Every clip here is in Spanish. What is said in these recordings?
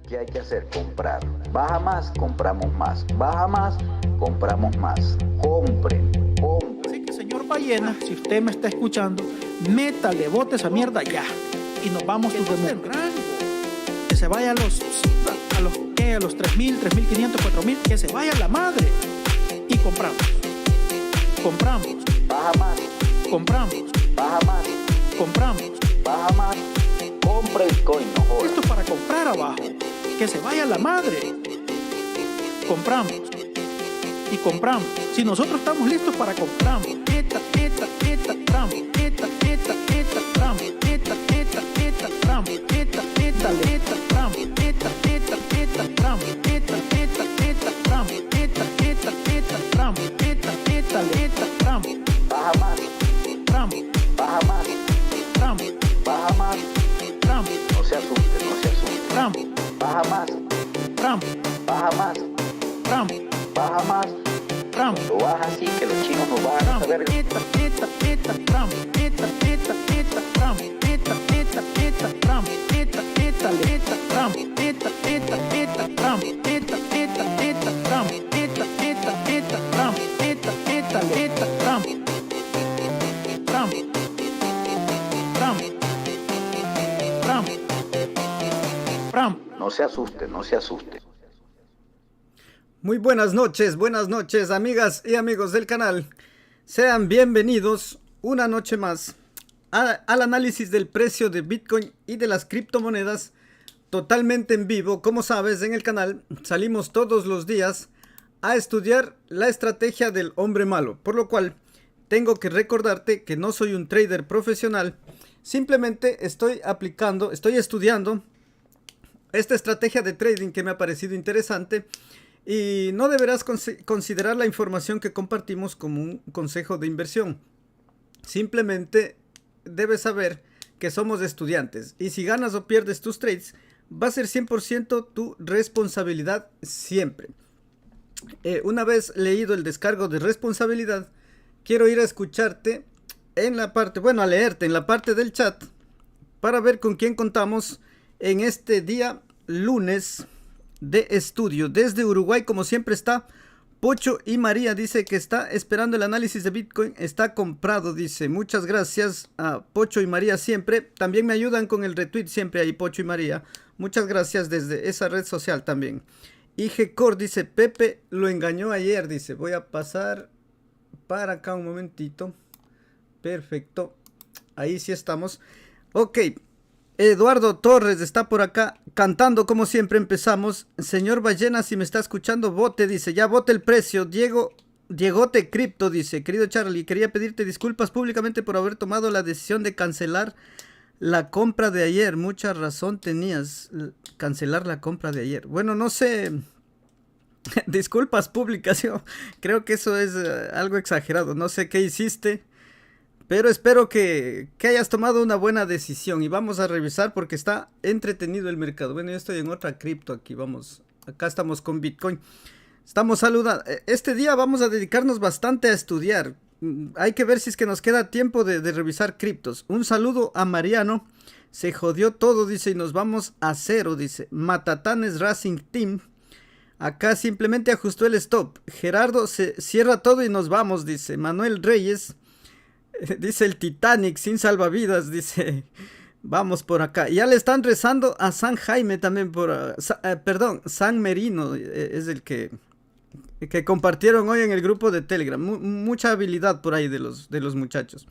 ¿Qué hay que hacer? Comprar. Baja más, compramos más. Baja más, compramos más. Compren. Así que, señor Ballena, si usted me está escuchando, métale, bote esa mierda ya. Y nos vamos a el rango. Que se vaya a los 3.000, 3.500, 4.000, que se vaya a la madre. Y compramos. Baja más. Compramos. Baja más. Compramos. Baja más. Compre Bitcoin, no jodas. Esto es para comprar abajo. Que se vaya a la madre. Compramos. Y compramos. Si nosotros estamos listos para compramos. Tramo. Baja más. Baja más. Baja más. No se asuste. Baja más. Baja más. Baja más. Lo baja así que los chinos nos van a saber. No se asuste. Muy buenas noches, amigas y amigos del canal. Sean bienvenidos una noche más al análisis del precio de Bitcoin y de las criptomonedas totalmente en vivo. Como sabes, en el canal salimos todos los días a estudiar la estrategia del hombre malo, por lo cual tengo que recordarte que no soy un trader profesional. Simplemente estoy estudiando esta estrategia de trading que me ha parecido interesante. Y no deberás considerar la información que compartimos como un consejo de inversión. Simplemente debes saber que somos estudiantes. Y si ganas o pierdes tus trades, va a ser 100% tu responsabilidad siempre. Una vez leído el descargo de responsabilidad, quiero ir a escucharte en la parte, a leerte en la parte del chat para ver con quién contamos en este día lunes de estudio. Desde Uruguay, como siempre, está Pocho y María. Dice que está esperando el análisis de Bitcoin. Está comprado, dice. Muchas gracias a Pocho y María siempre. También me ayudan con el retweet siempre ahí, Pocho y María. Muchas gracias desde esa red social también. IGCor dice, Pepe lo engañó ayer, dice. Voy a pasar para acá un momentito. Perfecto. Ahí sí estamos. Ok. Eduardo Torres está por acá cantando como siempre. Empezamos. Señor Ballena, si me está escuchando, vote, dice. Ya vote el precio. Diegote Cripto dice, querido Charlie, quería pedirte disculpas públicamente por haber tomado la decisión de cancelar la compra de ayer. Mucha razón tenías. Cancelar la compra de ayer. Bueno, no sé. Disculpas públicas. Yo creo que eso es algo exagerado. No sé qué hiciste, pero espero que hayas tomado una buena decisión. Y vamos a revisar porque está entretenido el mercado. Bueno, yo estoy en otra cripto aquí. Acá estamos con Bitcoin. Estamos saludando. Este día vamos a dedicarnos bastante a estudiar. Hay que ver si es que nos queda tiempo de revisar criptos. Un saludo a Mariano. Se jodió todo, dice, y nos vamos a cero, dice. Matatanes Racing Team. Acá simplemente ajustó el stop. Gerardo, se cierra todo y nos vamos, dice. Manuel Reyes. Dice el Titanic sin salvavidas, dice. Vamos por acá. Ya le están rezando a San Jaime también San Merino es el que compartieron hoy en el grupo de Telegram. Mucha habilidad por ahí de los muchachos.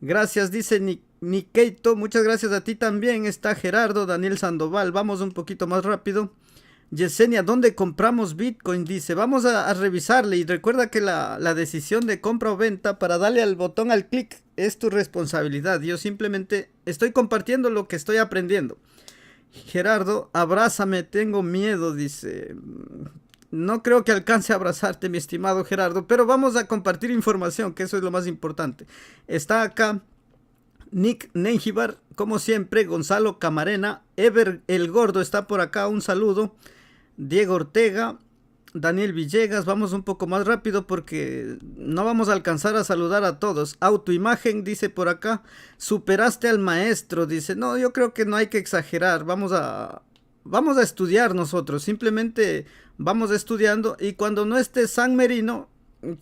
Gracias, dice Nikeito. Muchas gracias a ti también. Está Gerardo, Daniel Sandoval. Vamos un poquito más rápido. Yesenia, ¿dónde compramos Bitcoin? Dice, vamos a revisarle y recuerda que la decisión de compra o venta para darle al botón al clic es tu responsabilidad. Yo simplemente estoy compartiendo lo que estoy aprendiendo. Gerardo, abrázame, tengo miedo, dice. No creo que alcance a abrazarte, mi estimado Gerardo, pero vamos a compartir información, que eso es lo más importante. Está acá Nick Nengibar, como siempre, Gonzalo Camarena, Ever el Gordo está por acá, un saludo. Diego Ortega, Daniel Villegas. Vamos un poco más rápido porque no vamos a alcanzar a saludar a todos. Autoimagen dice por acá, superaste al maestro, dice. No, yo creo que no hay que exagerar. Vamos a vamos a estudiar nosotros, simplemente vamos estudiando, y cuando no esté San Merino,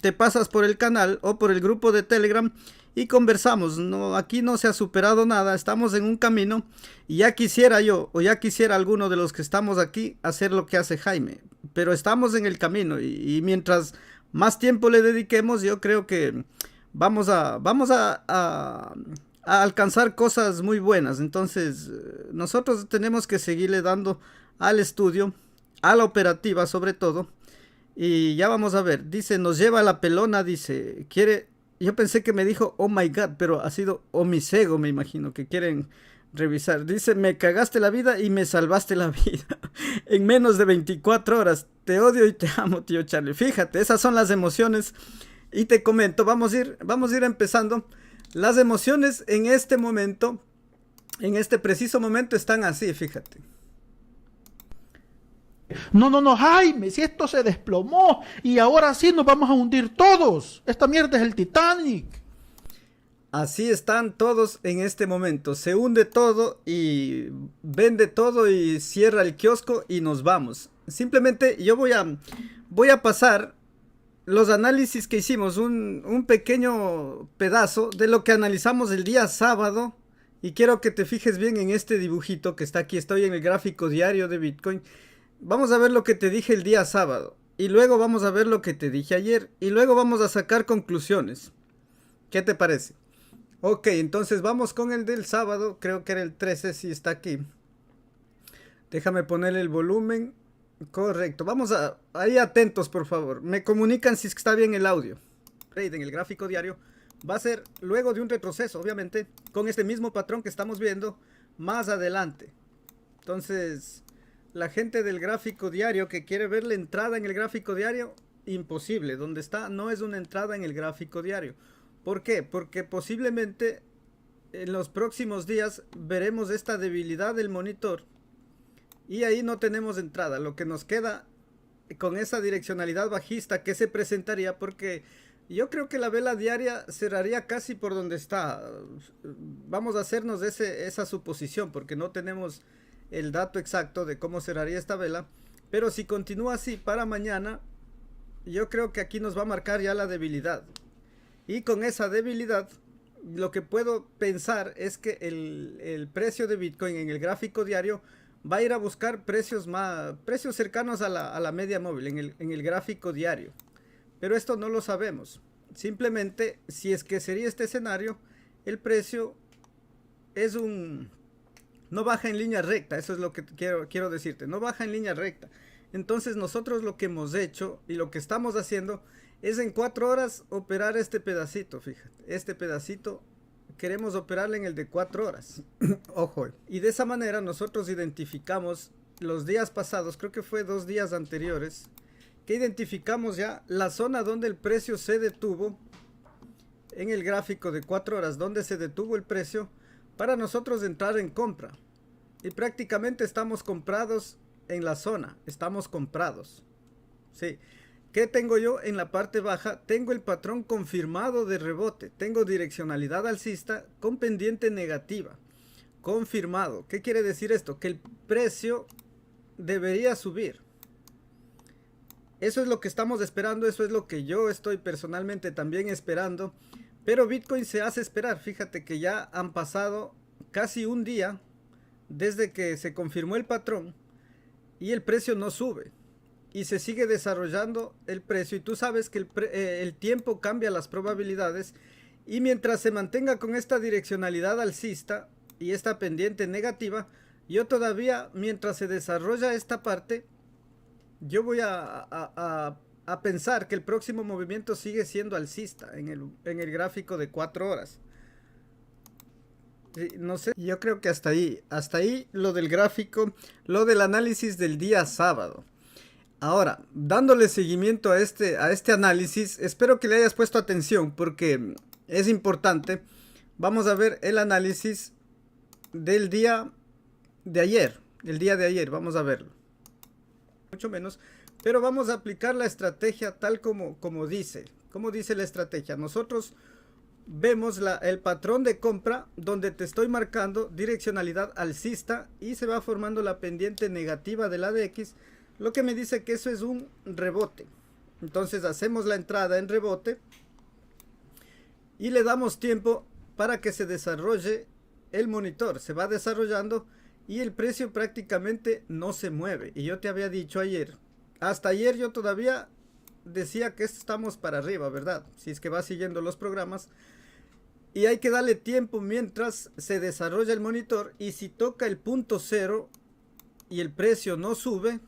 te pasas por el canal o por el grupo de Telegram y conversamos. No, aquí no se ha superado nada, estamos en un camino, y ya quisiera yo o ya quisiera alguno de los que estamos aquí hacer lo que hace Jaime, pero estamos en el camino, y mientras más tiempo le dediquemos, yo creo que vamos a alcanzar cosas muy buenas. Entonces nosotros tenemos que seguirle dando al estudio, a la operativa sobre todo, y ya vamos a ver. Dice, nos lleva la pelona, dice, quiere, yo pensé que me dijo oh my god, pero ha sido Omisego, me imagino que quieren revisar. Dice, me cagaste la vida y me salvaste la vida en menos de 24 horas, te odio y te amo, tío Charlie. Fíjate, esas son las emociones, y te comento, vamos a ir empezando. Las emociones en este momento, en este preciso momento, están así, fíjate. No, Jaime, si esto se desplomó y ahora sí nos vamos a hundir todos. Esta mierda es el Titanic. Así están todos en este momento. Se hunde todo y vende todo y cierra el kiosco y nos vamos. Simplemente yo voy a pasar los análisis que hicimos, un pequeño pedazo de lo que analizamos el día sábado. Y quiero que te fijes bien en este dibujito que está aquí. Estoy en el gráfico diario de Bitcoin. Vamos a ver lo que te dije el día sábado, y luego vamos a ver lo que te dije ayer, y luego vamos a sacar conclusiones. ¿Qué te parece? Ok, entonces vamos con el del sábado. Creo que era el 13, si está aquí. Déjame ponerle el volumen. Correcto, vamos ahí atentos, por favor. Me comunican si está bien el audio. En el gráfico diario va a ser luego de un retroceso, obviamente, con este mismo patrón que estamos viendo más adelante. Entonces, la gente del gráfico diario que quiere ver la entrada en el gráfico diario, imposible. Donde está no es una entrada en el gráfico diario. ¿Por qué? Porque posiblemente en los próximos días veremos esta debilidad del monitor, y ahí no tenemos entrada. Lo que nos queda con esa direccionalidad bajista que se presentaría, porque yo creo que la vela diaria cerraría casi por donde está. Vamos a hacernos esa suposición, porque no tenemos el dato exacto de cómo cerraría esta vela, pero si continúa así para mañana, yo creo que aquí nos va a marcar ya la debilidad, y con esa debilidad lo que puedo pensar es que el precio de Bitcoin en el gráfico diario va a ir a buscar precios cercanos a la media móvil en el gráfico diario, pero esto no lo sabemos. Simplemente, si es que sería este escenario, el precio no baja en línea recta. Eso es lo que quiero decirte, no baja en línea recta. Entonces nosotros lo que hemos hecho y lo que estamos haciendo es en 4 horas operar este pedacito. Fíjate, este pedacito queremos operarle en el de 4 horas. Ojo, y de esa manera nosotros identificamos los días pasados, creo que fue 2 días anteriores, que identificamos ya la zona donde el precio se detuvo en el gráfico de 4 horas, donde se detuvo el precio para nosotros entrar en compra. Y prácticamente estamos comprados en la zona, estamos comprados. Sí. ¿Qué tengo yo en la parte baja? Tengo el patrón confirmado de rebote, tengo direccionalidad alcista con pendiente negativa, confirmado. ¿Qué quiere decir esto? Que el precio debería subir. Eso es lo que estamos esperando, eso es lo que yo estoy personalmente también esperando, pero Bitcoin se hace esperar. Fíjate que ya han pasado casi un día desde que se confirmó el patrón y el precio no sube. Y se sigue desarrollando el precio, y tú sabes que el tiempo cambia las probabilidades, y mientras se mantenga con esta direccionalidad alcista y esta pendiente negativa, yo todavía, mientras se desarrolla esta parte, yo voy a pensar que el próximo movimiento sigue siendo alcista en el gráfico de 4 horas. No sé, yo creo que hasta ahí lo del gráfico, lo del análisis del día sábado. Ahora, dándole seguimiento a este análisis, espero que le hayas puesto atención porque es importante. Vamos a ver el análisis del día de ayer. El día de ayer, vamos a verlo. Mucho menos, pero vamos a aplicar la estrategia tal como dice la estrategia. Nosotros vemos el patrón de compra donde te estoy marcando direccionalidad alcista y se va formando la pendiente negativa del ADX, lo que me dice que eso es un rebote. Entonces hacemos la entrada en rebote y le damos tiempo para que se desarrolle el monitor. Se va desarrollando y el precio prácticamente no se mueve. Y yo te había dicho ayer, hasta ayer yo todavía decía que estamos para arriba, ¿verdad? Si es que va siguiendo los programas. Y hay que darle tiempo mientras se desarrolla el monitor. Y si toca el punto cero y el precio no sube,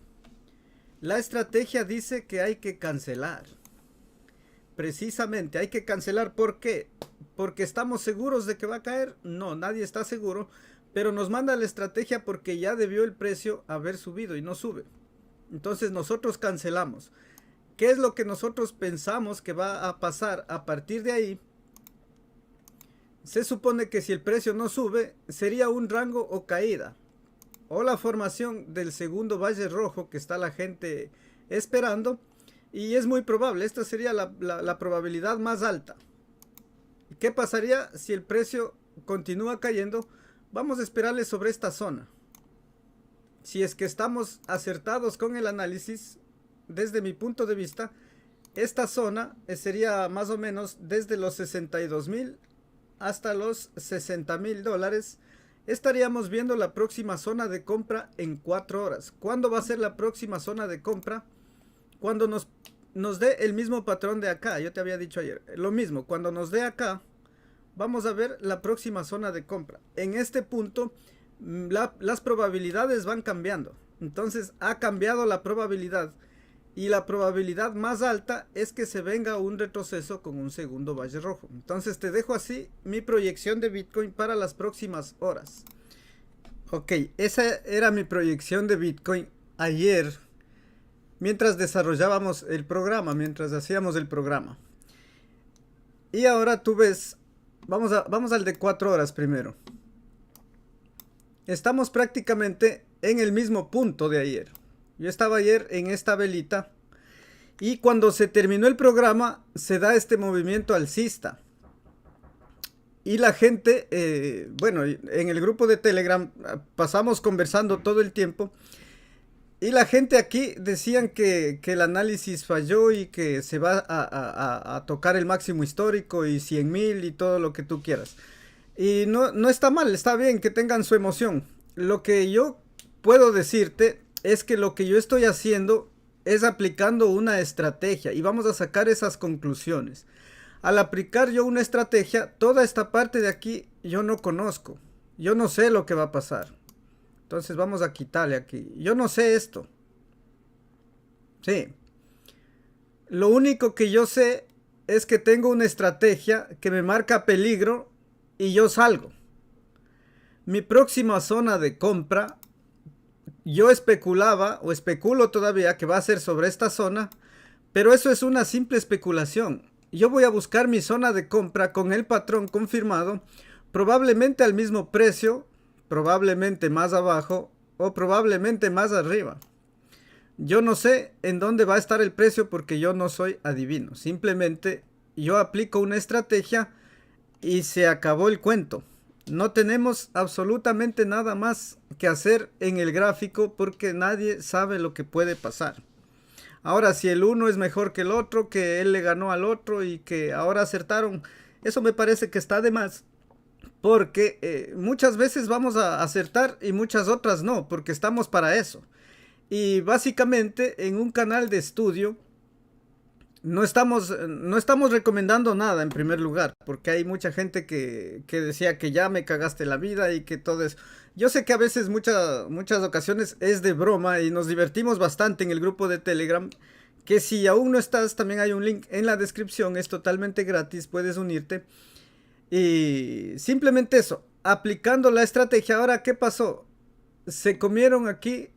la estrategia dice que hay que cancelar. Precisamente hay que cancelar. ¿Por qué? ¿Porque estamos seguros de que va a caer? No, nadie está seguro. Pero nos manda la estrategia porque ya debió el precio haber subido y no sube. Entonces nosotros cancelamos. ¿Qué es lo que nosotros pensamos que va a pasar a partir de ahí? Se supone que si el precio no sube, sería un rango o caída. O la formación del segundo valle rojo que está la gente esperando. Y es muy probable, esta sería la probabilidad más alta. ¿Qué pasaría si el precio continúa cayendo? Vamos a esperarle sobre esta zona. Si es que estamos acertados con el análisis, desde mi punto de vista, esta zona sería más o menos desde los 62,000 hasta los 60,000 dólares. Estaríamos viendo la próxima zona de compra en 4 horas. ¿Cuándo va a ser la próxima zona de compra? Cuando nos dé el mismo patrón de acá. Yo te había dicho ayer, lo mismo, cuando nos dé acá, vamos a ver la próxima zona de compra. En este punto, las probabilidades van cambiando. Entonces ha cambiado la probabilidad. Y la probabilidad más alta es que se venga un retroceso con un segundo valle rojo. Entonces te dejo así mi proyección de Bitcoin para las próximas horas. Ok, esa era mi proyección de Bitcoin ayer, mientras desarrollábamos el programa, mientras hacíamos el programa. Y ahora tú ves, vamos al de 4 horas primero. Estamos prácticamente en el mismo punto de ayer. Yo estaba ayer en esta velita y cuando se terminó el programa se da este movimiento alcista. Y la gente, bueno, en el grupo de Telegram pasamos conversando todo el tiempo. Y la gente aquí decían que el análisis falló y que se va a tocar el máximo histórico y 100,000 y todo lo que tú quieras. Y no está mal, está bien que tengan su emoción. Lo que yo puedo decirte es que lo que yo estoy haciendo es aplicando una estrategia y vamos a sacar esas conclusiones. Al aplicar yo una estrategia, toda esta parte de aquí yo no conozco. Yo no sé lo que va a pasar. Entonces vamos a quitarle aquí. Yo no sé esto. Sí. Lo único que yo sé es que tengo una estrategia que me marca peligro y yo salgo. Mi próxima zona de compra, yo especulaba o especulo todavía que va a ser sobre esta zona, pero eso es una simple especulación. Yo voy a buscar mi zona de compra con el patrón confirmado, probablemente al mismo precio, probablemente más abajo o probablemente más arriba. Yo no sé en dónde va a estar el precio porque yo no soy adivino. Simplemente yo aplico una estrategia y se acabó el cuento. No tenemos absolutamente nada más que hacer en el gráfico porque nadie sabe lo que puede pasar. Ahora, si el uno es mejor que el otro, que él le ganó al otro y que ahora acertaron, eso me parece que está de más. Porque muchas veces vamos a acertar y muchas otras no, porque estamos para eso. Y básicamente en un canal de estudio no estamos recomendando nada en primer lugar, porque hay mucha gente que decía que ya me cagaste la vida y que todo eso. Yo sé que a veces muchas ocasiones es de broma y nos divertimos bastante en el grupo de Telegram, que si aún no estás también hay un link en la descripción, es totalmente gratis, puedes unirte. Y simplemente eso, aplicando la estrategia. Ahora, ¿qué pasó? Se comieron aquí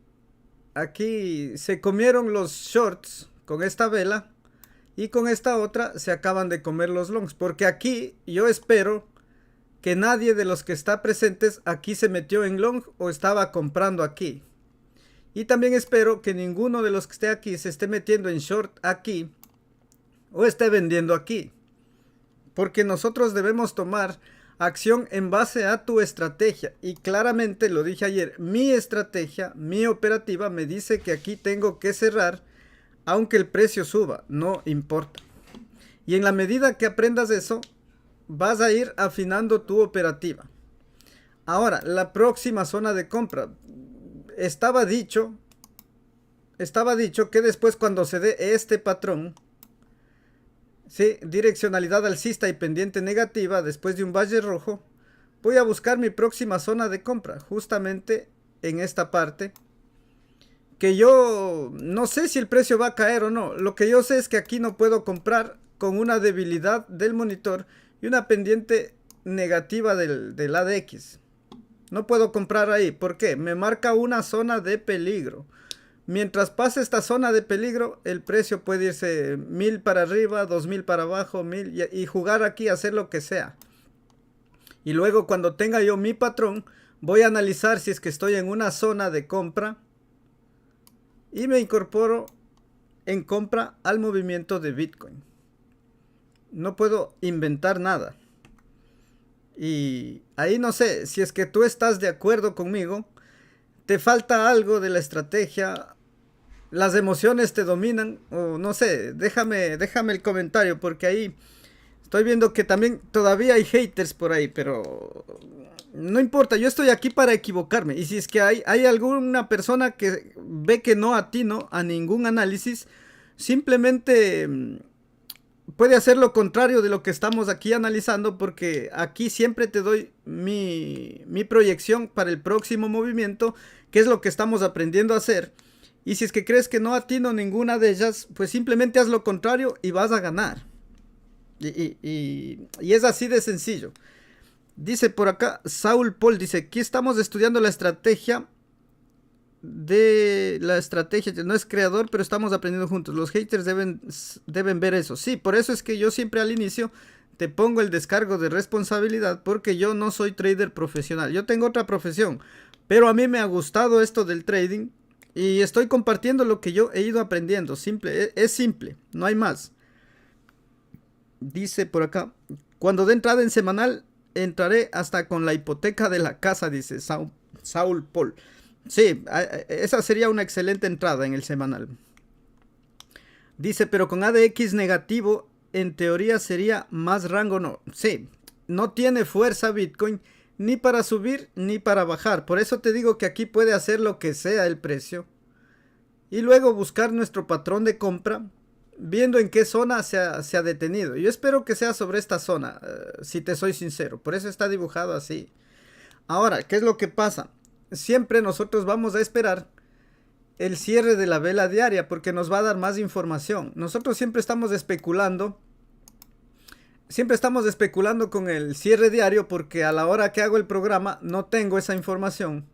se comieron los shorts con esta vela. Y con esta otra se acaban de comer los longs. Porque aquí yo espero que nadie de los que está presentes aquí se metió en long o estaba comprando aquí. Y también espero que ninguno de los que esté aquí se esté metiendo en short aquí o esté vendiendo aquí. porque nosotros debemos tomar acción en base a tu estrategia. Y claramente lo dije ayer, mi estrategia, mi operativa me dice que aquí tengo que cerrar aunque el precio suba, no importa. Y en la medida que aprendas eso, vas a ir afinando tu operativa. Ahora, la próxima zona de compra. Estaba dicho que después, cuando se dé este patrón, ¿sí?, direccionalidad alcista y pendiente negativa, después de un valle rojo, voy a buscar mi próxima zona de compra, justamente en esta parte, que yo no sé si el precio va a caer o no. Lo que yo sé es que aquí no puedo comprar con una debilidad del monitor y una pendiente negativa del ADX. No puedo comprar ahí. ¿Por qué? Me marca una zona de peligro. Mientras pase esta zona de peligro, el precio puede irse 1000 para arriba, 2000 para abajo, 1000 y jugar aquí, hacer lo que sea. Y luego, cuando tenga yo mi patrón, voy a analizar si es que estoy en una zona de compra y me incorporo en compra al movimiento de Bitcoin. No puedo inventar nada. Y ahí no sé, si es que tú estás de acuerdo conmigo, te falta algo de la estrategia, las emociones te dominan, o no sé, déjame el comentario, porque ahí estoy viendo que también todavía hay haters por ahí, pero no importa, yo estoy aquí para equivocarme. Y si es que hay alguna persona que ve que no atino a ningún análisis, simplemente puede hacer lo contrario de lo que estamos aquí analizando, porque aquí siempre te doy mi proyección para el próximo movimiento, que es lo que estamos aprendiendo a hacer. Y si es que crees que no atino ninguna de ellas, pues simplemente haz lo contrario y vas a ganar. Y es así de sencillo. Dice por acá Saul Paul, dice, aquí estamos estudiando la estrategia no es creador, pero estamos aprendiendo juntos. Los haters deben ver eso. Sí, por eso es que yo siempre al inicio te pongo el descargo de responsabilidad, porque yo no soy trader profesional. Yo tengo otra profesión, pero a mí me ha gustado esto del trading y estoy compartiendo lo que yo he ido aprendiendo. Es simple, no hay más. Dice por acá, cuando dé entrada en semanal, entraré hasta con la hipoteca de la casa, dice Saul Paul. Sí, esa sería una excelente entrada en el semanal. Dice, pero con ADX negativo, en teoría sería más rango, no. Sí, no tiene fuerza Bitcoin ni para subir ni para bajar. Por eso te digo que aquí puede hacer lo que sea el precio. Y luego buscar nuestro patrón de compra, viendo en qué zona se ha detenido. Yo espero que sea sobre esta zona, si te soy sincero. Por eso está dibujado así. Ahora, ¿qué es lo que pasa? Siempre nosotros vamos a esperar el cierre de la vela diaria, porque nos va a dar más información. Nosotros siempre estamos especulando con el cierre diario, porque a la hora que hago el programa no tengo esa información.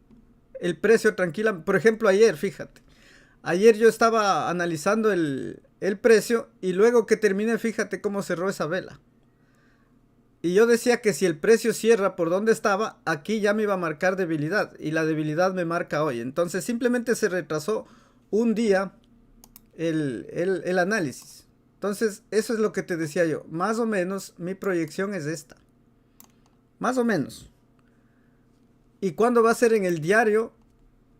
El precio tranquila, por ejemplo ayer, fíjate, ayer yo estaba analizando el precio y luego que terminé, fíjate cómo cerró esa vela. Y yo decía que si el precio cierra por donde estaba, aquí ya me iba a marcar debilidad. Y la debilidad me marca hoy. Entonces simplemente se retrasó un día el análisis. Entonces eso es lo que te decía yo. Más o menos mi proyección es esta. Más o menos. ¿Y cuándo va a ser en el diario?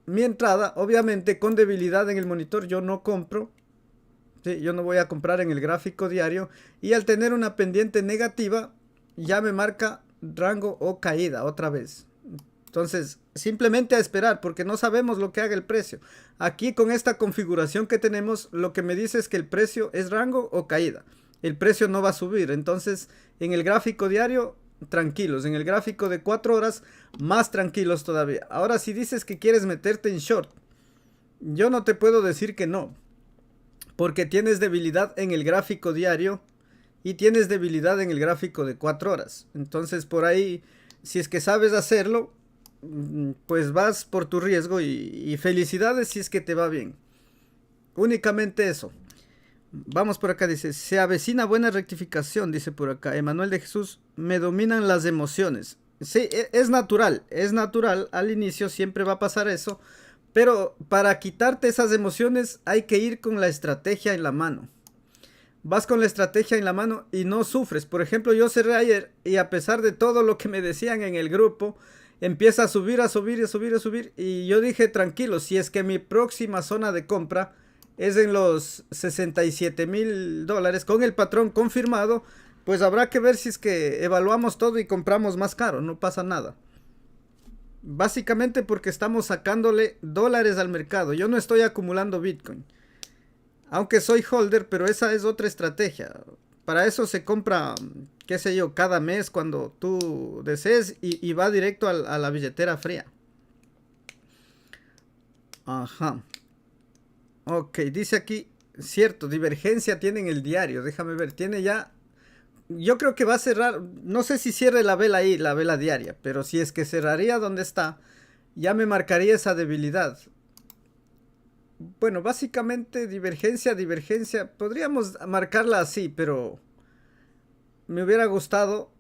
Mi entrada, obviamente con debilidad en el monitor, yo no compro. Sí, yo no voy a comprar en el gráfico diario. Y al tener una pendiente negativa, ya me marca rango o caída otra vez. Entonces simplemente a esperar, porque no sabemos lo que haga el precio. Aquí con esta configuración que tenemos, lo que me dice es que el precio es rango o caída. El precio no va a subir. Entonces en el gráfico diario tranquilos, en el gráfico de 4 horas más tranquilos todavía. Ahora, si dices que quieres meterte en short, yo no te puedo decir que no, porque tienes debilidad en el gráfico diario y tienes debilidad en el gráfico de 4 horas. Entonces por ahí, si es que sabes hacerlo, pues vas por tu riesgo y felicidades si es que te va bien. Únicamente eso. Vamos por acá, dice, se avecina buena rectificación, dice por acá. Emanuel de Jesús, me dominan las emociones. Sí, es natural, al inicio siempre va a pasar eso. Pero para quitarte esas emociones hay que ir con la estrategia en la mano. vas con la estrategia en la mano y no sufres. Por ejemplo, yo cerré ayer y a pesar de todo lo que me decían en el grupo, empieza a subir, a subir, a subir, a subir. Y yo dije, tranquilo, si es que mi próxima zona de compra es en los $67,000 con el patrón confirmado, pues habrá que ver si es que evaluamos todo y compramos más caro, no pasa nada. Básicamente porque estamos sacándole dólares al mercado. Yo no estoy acumulando Bitcoin. Aunque soy holder, pero esa es otra estrategia. Para eso se compra, qué sé yo, cada mes cuando tú desees y va directo a la billetera fría. Ajá. Ok, dice aquí, cierto, divergencia tiene en el diario. Déjame ver, tiene ya... Yo creo que va a cerrar, no sé si cierre la vela ahí, la vela diaria, pero si es que cerraría donde está, ya me marcaría esa debilidad. Bueno, básicamente divergencia, divergencia, podríamos marcarla así, pero me hubiera gustado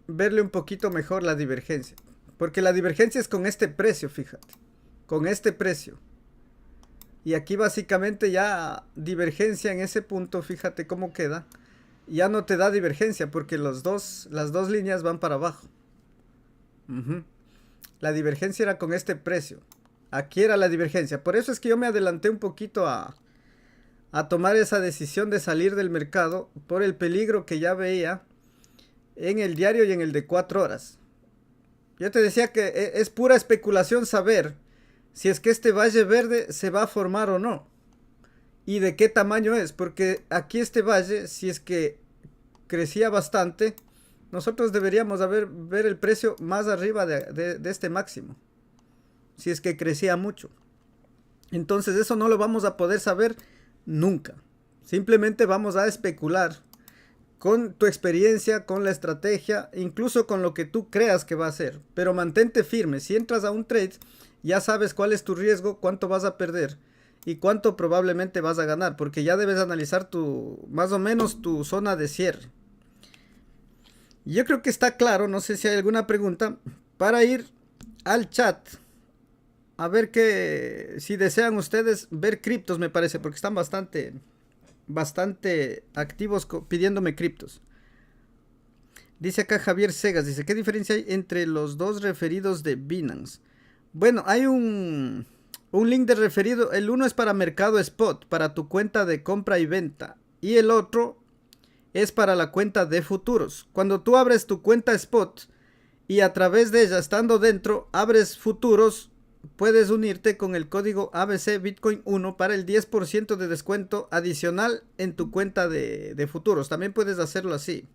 verle un poquito mejor la divergencia. Porque la divergencia es con este precio, fíjate, con este precio. Y aquí básicamente ya divergencia en ese punto, fíjate cómo queda. Ya no te da divergencia porque las dos líneas van para abajo. La divergencia era con este precio. Aquí era la divergencia. Por eso es que yo me adelanté un poquito a tomar esa decisión de salir del mercado por el peligro que ya veía en el diario y en el de 4 horas. Yo te decía que es pura especulación saber si es que este valle verde se va a formar o no. ¿Y de qué tamaño es? Porque aquí este valle, si es que crecía bastante, nosotros deberíamos ver el precio más arriba de este máximo. Si es que crecía mucho. Entonces eso no lo vamos a poder saber nunca. Simplemente vamos a especular con tu experiencia, con la estrategia, incluso con lo que tú creas que va a ser. Pero mantente firme. Si entras a un trade, ya sabes cuál es tu riesgo, cuánto vas a perder y cuánto probablemente vas a ganar, porque ya debes analizar más o menos tu zona de cierre. Yo creo que está claro, no sé si hay alguna pregunta, para ir al chat, a ver si desean ustedes ver criptos, me parece, porque están bastante activos pidiéndome criptos. Dice acá Javier Segas, dice, ¿qué diferencia hay entre los dos referidos de Binance? Bueno, hay un link de referido. El uno es para mercado spot, para tu cuenta de compra y venta. Y el otro es para la cuenta de futuros. Cuando tú abres tu cuenta spot y a través de ella, estando dentro, abres futuros, puedes unirte con el código ABC Bitcoin 1 para el 10% de descuento adicional en tu cuenta de futuros. También puedes hacerlo así.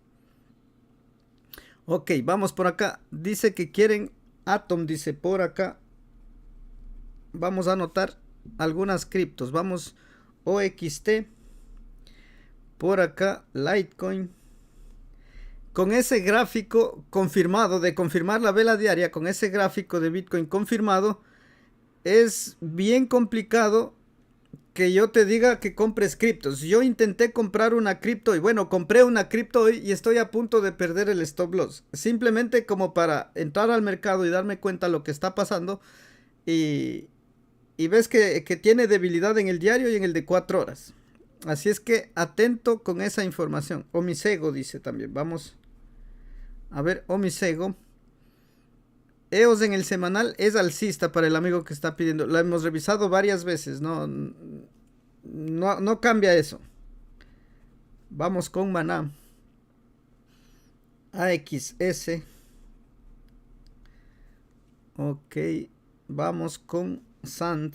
Ok, vamos por acá. Dice que quieren Atom, dice por acá. Vamos a anotar algunas criptos. Vamos OXT. Por acá Litecoin. Con ese gráfico confirmado, de confirmar la vela diaria, con ese gráfico de Bitcoin confirmado, es bien complicado que yo te diga que compres criptos. Yo intenté comprar una cripto y bueno, compré una cripto hoy y estoy a punto de perder el stop loss. Simplemente como para entrar al mercado y darme cuenta de lo que está pasando. Y ves que tiene debilidad en el diario y en el de 4 horas. Así es que atento con esa información. Omisego dice también. Vamos a ver, Omisego. EOS en el semanal es alcista para el amigo que está pidiendo. La hemos revisado varias veces. No cambia eso. Vamos con Maná. AXS. Ok. Vamos con Sand.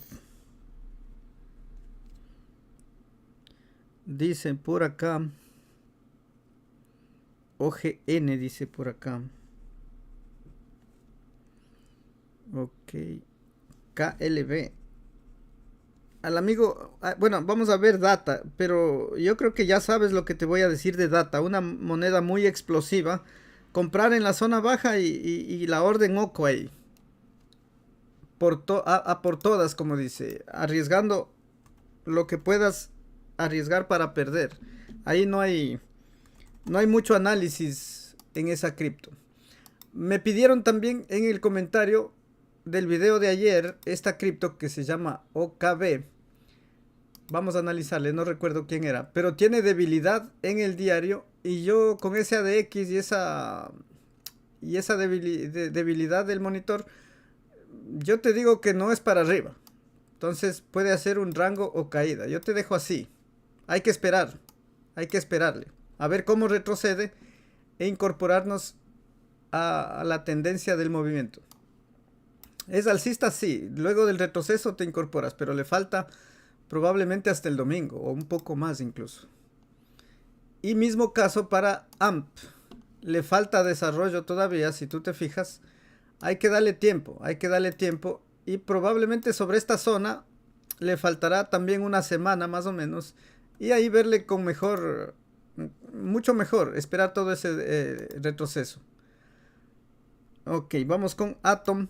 Dice por acá. OGN dice por acá. Ok. KLB. Al amigo, bueno, vamos a ver Data, pero yo creo que ya sabes lo que te voy a decir de Data. Una moneda muy explosiva. Comprar en la zona baja y la orden OCO ahí. Por todas, como dice. Arriesgando lo que puedas arriesgar para perder. Ahí no hay mucho análisis en esa cripto. Me pidieron también en el comentario del video de ayer esta cripto que se llama OKB. Vamos a analizarle, no recuerdo quién era, pero tiene debilidad en el diario y yo con ese ADX y esa debilidad del monitor, yo te digo que no es para arriba. Entonces puede hacer un rango o caída. Yo te dejo así. Hay que esperar, hay que esperarle. A ver cómo retrocede e incorporarnos a la tendencia del movimiento. Es alcista, sí. Luego del retroceso te incorporas, pero le falta probablemente hasta el domingo o un poco más incluso. Y mismo caso para AMP. Le falta desarrollo todavía, si tú te fijas. Hay que darle tiempo, y probablemente sobre esta zona le faltará también una semana más o menos. Y ahí verle con mejor, mucho mejor, esperar todo ese retroceso. Ok, vamos con Atom.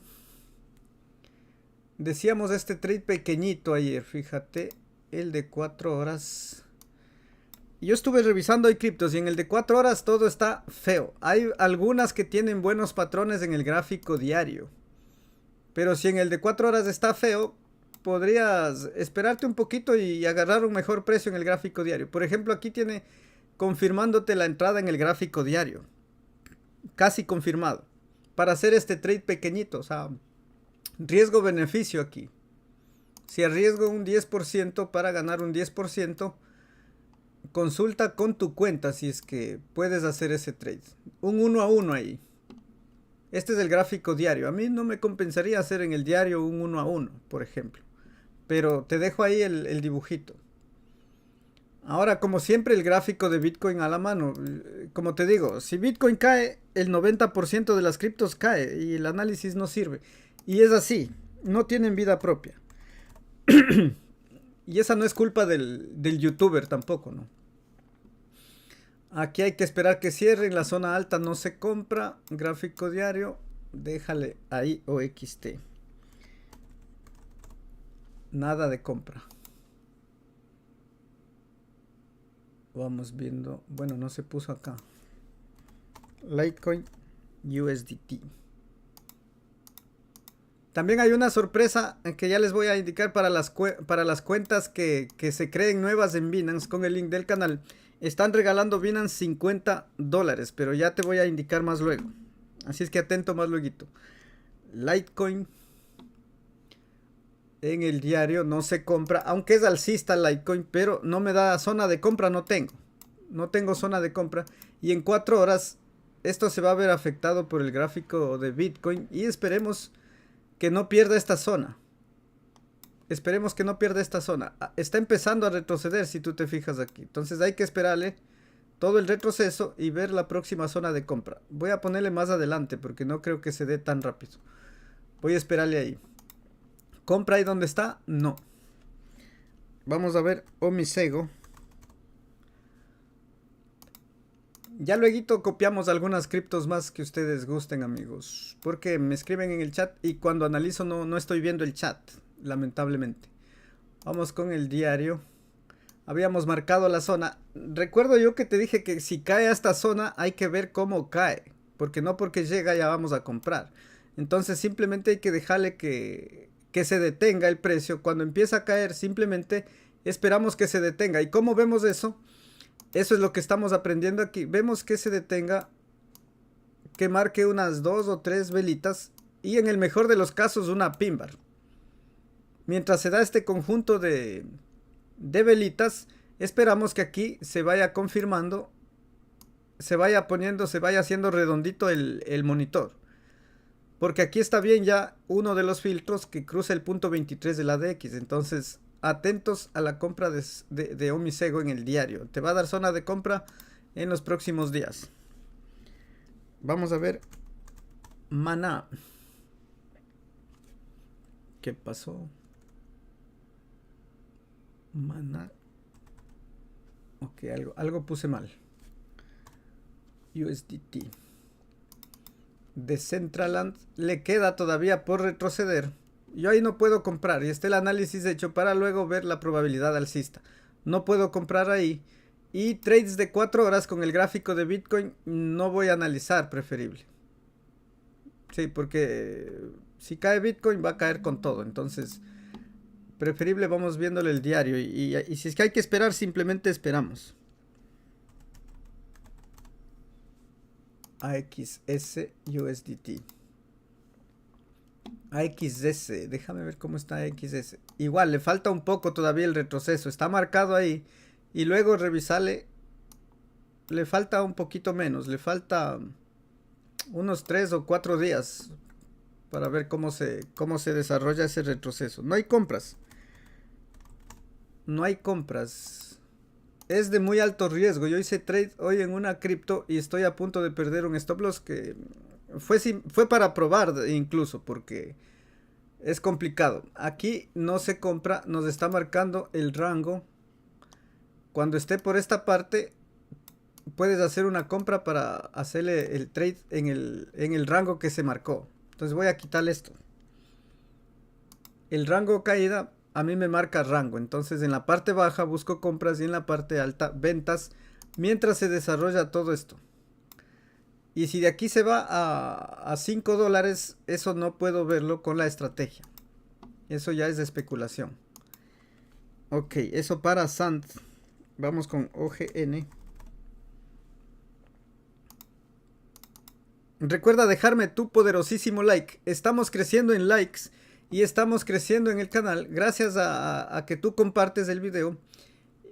Decíamos este trade pequeñito ayer, fíjate, el de 4 horas. Yo estuve revisando hoy criptos y en el de 4 horas todo está feo. Hay algunas que tienen buenos patrones en el gráfico diario. Pero si en el de 4 horas está feo, podrías esperarte un poquito y agarrar un mejor precio en el gráfico diario. Por ejemplo, aquí tiene confirmándote la entrada en el gráfico diario. Casi confirmado. Para hacer este trade pequeñito, o sea, riesgo-beneficio aquí. Si arriesgo un 10% para ganar un 10%, consulta con tu cuenta si es que puedes hacer ese trade. Un 1 a 1 ahí. Este es el gráfico diario. A mí no me compensaría hacer en el diario un 1 a 1, por ejemplo. Pero te dejo ahí el dibujito. Ahora, como siempre, el gráfico de Bitcoin a la mano. Como te digo, si Bitcoin cae, el 90% de las criptos cae y el análisis no sirve. Y es así, no tienen vida propia. Y esa no es culpa del youtuber tampoco, ¿no? Aquí hay que esperar que cierre. En la zona alta no se compra. Gráfico diario, déjale ahí OXT. Nada de compra. Vamos viendo. Bueno, no se puso acá. Litecoin USDT. También hay una sorpresa que ya les voy a indicar para las cuentas que se creen nuevas en Binance con el link del canal. Están regalando Binance $50, pero ya te voy a indicar más luego. Así es que atento más luego. Litecoin en el diario no se compra, aunque es alcista Litecoin, pero no me da zona de compra, no tengo zona de compra. Y en 4 horas esto se va a ver afectado por el gráfico de Bitcoin y esperemos que no pierda esta zona. Esperemos que no pierda esta zona. Está empezando a retroceder si tú te fijas aquí. Entonces hay que esperarle todo el retroceso y ver la próxima zona de compra. Voy a ponerle más adelante porque no creo que se dé tan rápido. Voy a esperarle ahí. ¿Compra ahí donde está? No. Vamos a ver Omisego. Ya luego copiamos algunas criptos más que ustedes gusten, amigos. Porque me escriben en el chat y cuando analizo no estoy viendo el chat, lamentablemente. Vamos con el diario. Habíamos marcado la zona. Recuerdo yo que te dije que si cae a esta zona hay que ver cómo cae. Porque no porque llega ya vamos a comprar. Entonces simplemente hay que dejarle que se detenga el precio. Cuando empieza a caer simplemente esperamos que se detenga. ¿Y cómo vemos eso? Eso es lo que estamos aprendiendo aquí. Vemos que se detenga, que marque unas 2 o 3 velitas y en el mejor de los casos una pin bar. Mientras se da este conjunto de velitas, esperamos que aquí se vaya confirmando, se vaya poniendo, se vaya haciendo redondito el monitor. Porque aquí está bien ya uno de los filtros que cruza el punto 23 del ADX. Entonces, atentos a la compra de Omisego en el diario. Te va a dar zona de compra en los próximos días. Vamos a ver Maná. ¿Qué pasó? Maná. Ok, algo puse mal. USDT. Decentraland le queda todavía por retroceder. Yo ahí no puedo comprar y está el análisis hecho para luego ver la probabilidad alcista. No puedo comprar ahí. Y trades de 4 horas con el gráfico de Bitcoin no voy a analizar, preferible. Sí, porque si cae Bitcoin va a caer con todo. Entonces preferible vamos viéndole el diario. Y si es que hay que esperar, simplemente esperamos. AXS USDT. AXS, déjame ver cómo está AXS. Igual, le falta un poco todavía el retroceso. Está marcado ahí. Y luego revisarle. Le falta un poquito menos. Le falta unos 3 o 4 días. Para ver cómo se desarrolla ese retroceso. No hay compras. No hay compras. Es de muy alto riesgo. Yo hice trade hoy en una cripto y estoy a punto de perder un stop loss que fue para probar incluso, porque es complicado. Aquí no se compra, nos está marcando el rango. Cuando esté por esta parte, puedes hacer una compra para hacerle el trade en el rango que se marcó. Entonces voy a quitarle esto. El rango caída a mí me marca rango. Entonces en la parte baja busco compras y en la parte alta ventas mientras se desarrolla todo esto. Y si de aquí se va a 5 dólares, eso no puedo verlo con la estrategia. Eso ya es de especulación. Ok, eso para SAND. Vamos con OGN. Recuerda dejarme tu poderosísimo like. Estamos creciendo en likes y estamos creciendo en el canal gracias a que tú compartes el video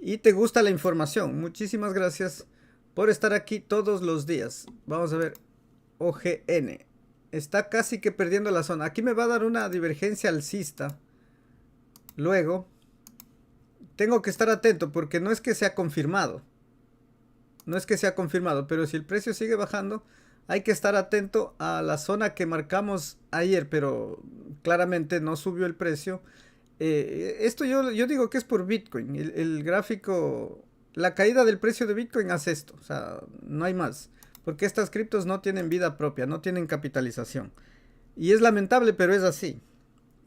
y te gusta la información. Muchísimas gracias por estar aquí todos los días. Vamos a ver. OGN. Está casi que perdiendo la zona. Aquí me va a dar una divergencia alcista. Luego tengo que estar atento porque no es que sea confirmado. No es que sea confirmado, pero si el precio sigue bajando, hay que estar atento a la zona que marcamos ayer, pero claramente no subió el precio. Esto yo digo que es por Bitcoin. El gráfico, la caída del precio de Bitcoin hace esto. O sea, no hay más. Porque estas criptos no tienen vida propia, no tienen capitalización. Y es lamentable, pero es así.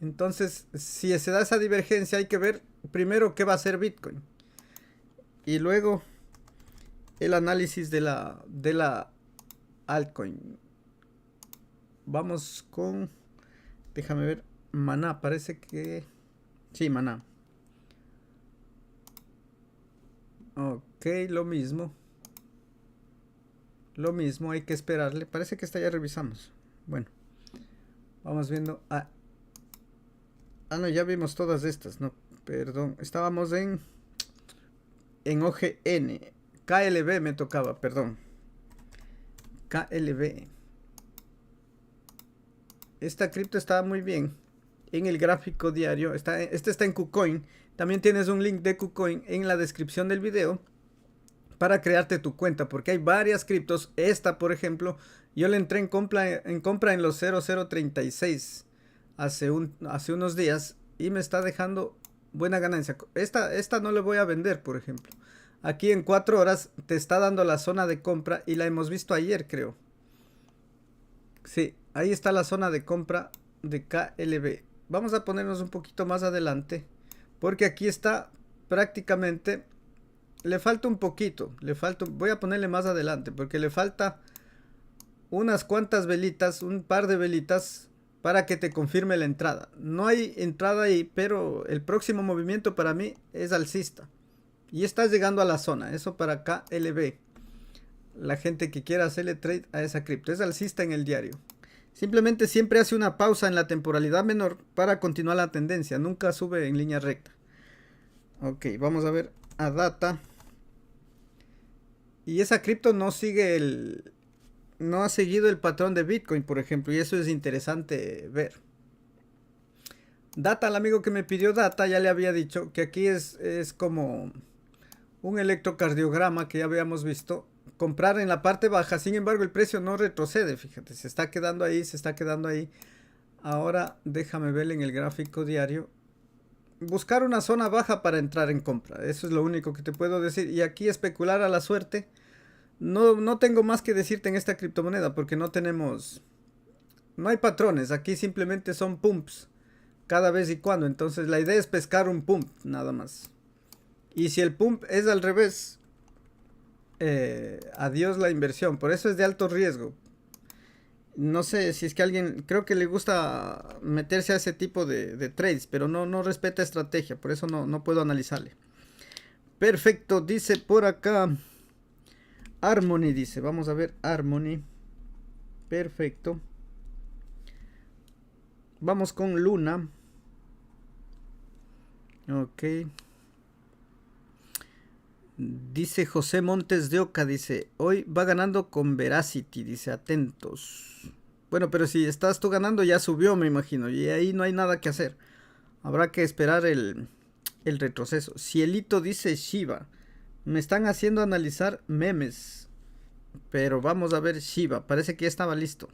Entonces, si se da esa divergencia, hay que ver primero qué va a hacer Bitcoin. Y luego el análisis de la altcoin. Vamos con, déjame ver, Maná, parece que sí, Maná. Ok, lo mismo, hay que esperarle. Parece que esta ya revisamos. Bueno, vamos viendo. No, ya vimos todas estas. No, perdón, estábamos en OGN. KLB me tocaba, perdón. KLB. Esta cripto está muy bien en el gráfico diario. Este está en KuCoin. También tienes un link de KuCoin en la descripción del video para crearte tu cuenta, porque hay varias criptos. Esta, por ejemplo, yo le entré en compra en los 0036 hace unos días y me está dejando buena ganancia. Esta no le voy a vender, por ejemplo. Aquí en 4 horas te está dando la zona de compra y la hemos visto ayer, creo. Sí, ahí está la zona de compra de KLB. Vamos a ponernos un poquito más adelante, porque aquí está prácticamente, le falta un poquito, voy a ponerle más adelante, porque le falta unas cuantas velitas, un par de velitas para que te confirme la entrada. No hay entrada ahí, pero el próximo movimiento para mí es alcista. Y estás llegando a la zona, eso para KLB. La gente que quiera hacerle trade a esa cripto, es alcista en el diario. Simplemente siempre hace una pausa en la temporalidad menor para continuar la tendencia, nunca sube en línea recta. Ok, vamos a ver a data. Y esa cripto no ha seguido el patrón de Bitcoin, por ejemplo, y eso es interesante ver. Data, el amigo que me pidió data, ya le había dicho que aquí es como un electrocardiograma que ya habíamos visto. Comprar en la parte baja, sin embargo el precio no retrocede, fíjate, se está quedando ahí. Ahora déjame ver en el gráfico diario. Buscar una zona baja para entrar en compra, eso es lo único que te puedo decir. Y aquí especular a la suerte. No tengo más que decirte en esta criptomoneda porque no hay patrones, aquí simplemente son pumps cada vez y cuando. Entonces la idea es pescar un pump nada más. Y si el pump es al revés, adiós la inversión. Por eso es de alto riesgo. No sé si es que alguien, creo que le gusta meterse a ese tipo de trades, pero no respeta estrategia, por eso no puedo analizarle. Perfecto, dice por acá Harmony, dice, vamos a ver Harmony. Perfecto. Vamos con Luna. Ok. Dice José Montes de Oca, dice, hoy va ganando con Veracity, dice, atentos. Bueno, pero si estás tú ganando ya subió, me imagino, y ahí no hay nada que hacer. Habrá que esperar el retroceso. Cielito dice Shiba, me están haciendo analizar memes, pero vamos a ver Shiba, parece que ya estaba listo.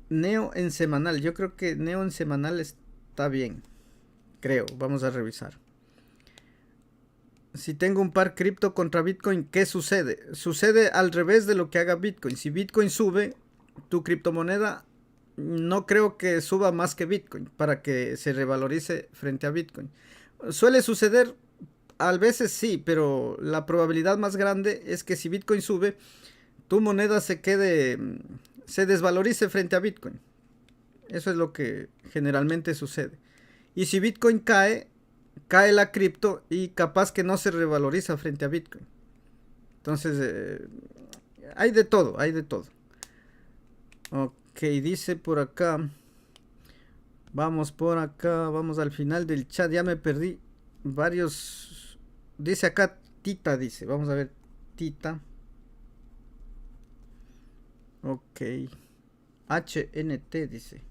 Neo en semanal, yo creo que Neo en semanal está bien, creo, vamos a revisar. Si tengo un par cripto contra Bitcoin, ¿qué sucede? Sucede al revés de lo que haga Bitcoin. Si Bitcoin sube, tu criptomoneda no creo que suba más que Bitcoin para que se revalorice frente a Bitcoin. Suele suceder, a veces sí, pero la probabilidad más grande es que si Bitcoin sube, tu moneda se desvalorice frente a Bitcoin. Eso es lo que generalmente sucede. Y si Bitcoin cae la cripto y capaz que no se revaloriza frente a Bitcoin. Entonces, hay de todo, hay de todo. Ok, dice por acá. Vamos por acá, vamos al final del chat. Ya me perdí varios. Dice acá Tita, dice. Vamos a ver, Tita. Ok. HNT, dice.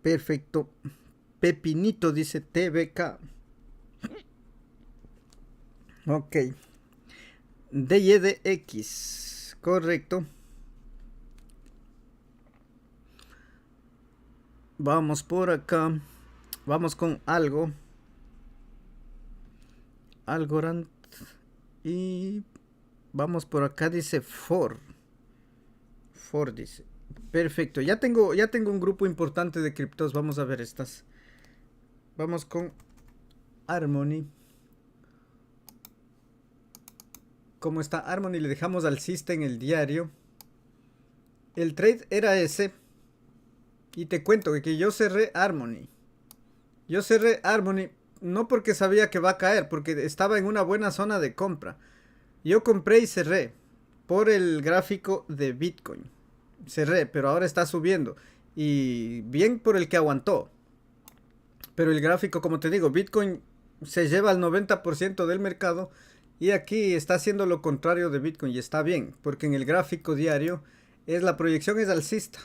Perfecto. Pepinito, dice TBK. Ok. DYDX. Correcto. Vamos por acá. Vamos con algo. Algorand. Y vamos por acá, dice Ford. Ford dice. Perfecto. Ya tengo un grupo importante de criptos. Vamos a ver estas. Vamos con Harmony. Como está Harmony, le dejamos alcista en el diario. El trade era ese. Y te cuento que yo cerré Harmony. Yo cerré Harmony no porque sabía que va a caer, porque estaba en una buena zona de compra. Yo compré y cerré por el gráfico de Bitcoin. Cerré, pero ahora está subiendo. Y bien por el que aguantó. Pero el gráfico, como te digo, Bitcoin se lleva al 90% del mercado y aquí está haciendo lo contrario de Bitcoin y está bien, porque en el gráfico diario la proyección es alcista.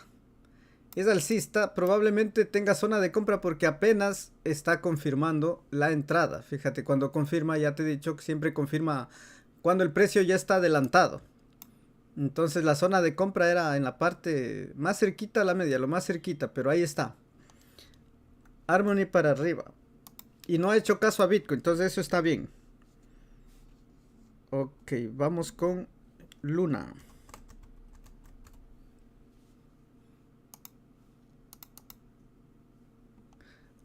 Es alcista, probablemente tenga zona de compra porque apenas está confirmando la entrada. Fíjate, cuando confirma, ya te he dicho que siempre confirma cuando el precio ya está adelantado. Entonces la zona de compra era en la parte más cerquita a la media, lo más cerquita, pero ahí está. Harmony para arriba. Y no ha hecho caso a Bitcoin. Entonces eso está bien. Ok, vamos con Luna.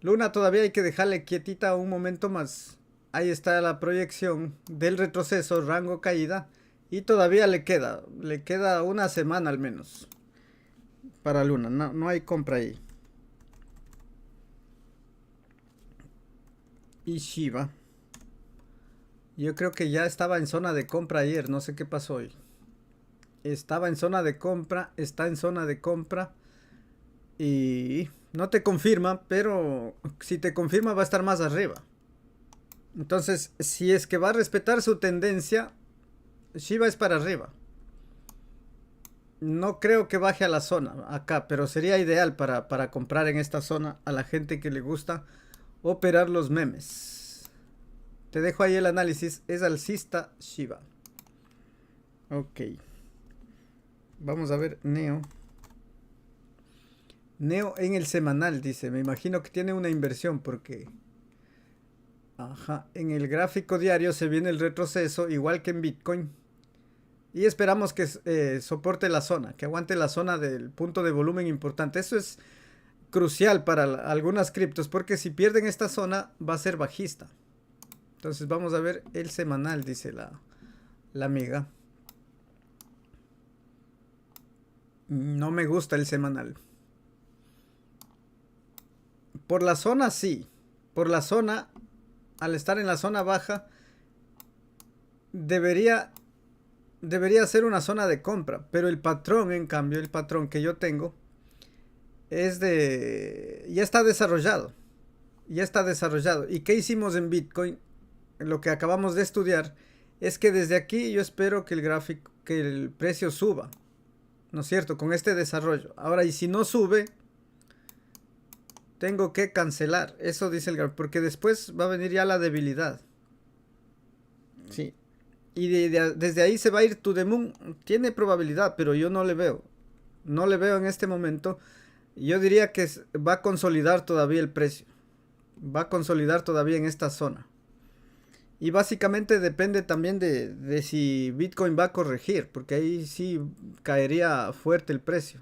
Luna todavía hay que dejarle quietita un momento más. Ahí está la proyección del retroceso, rango caída. Y todavía le queda una semana al menos. Para Luna, no hay compra ahí. Y Shiba. Yo creo que ya estaba en zona de compra ayer. No sé qué pasó hoy. Estaba en zona de compra. Está en zona de compra. Y no te confirma. Pero si te confirma va a estar más arriba. Entonces, si es que va a respetar su tendencia, Shiba es para arriba. No creo que baje a la zona acá. Pero sería ideal para comprar en esta zona a la gente que le gusta operar los memes. Te dejo ahí el análisis. Es alcista Shiba. Ok. Vamos a ver Neo. Neo en el semanal, dice. Me imagino que tiene una inversión porque... Ajá. En el gráfico diario se viene el retroceso, igual que en Bitcoin. Y esperamos que soporte la zona. Que aguante la zona del punto de volumen importante. Eso es crucial para algunas criptos, porque si pierden esta zona va a ser bajista. Entonces vamos a ver el semanal, dice la amiga. No me gusta el semanal. Por la zona sí. Por la zona, al estar en la zona baja, debería ser una zona de compra. Pero el patrón, en cambio, el patrón que yo tengo, ya está desarrollado. Ya está desarrollado. ¿Y qué hicimos en Bitcoin? Lo que acabamos de estudiar es que desde aquí yo espero que el precio suba. ¿No es cierto? Con este desarrollo. Ahora, y si no sube, tengo que cancelar. Eso dice el gráfico. Porque después va a venir ya la debilidad. Sí. Y desde ahí se va a ir to the moon. Tiene probabilidad, pero yo no le veo. No le veo en este momento. Yo diría que va a consolidar todavía el precio. Va a consolidar todavía en esta zona. Y básicamente depende también de si Bitcoin va a corregir. Porque ahí sí caería fuerte el precio.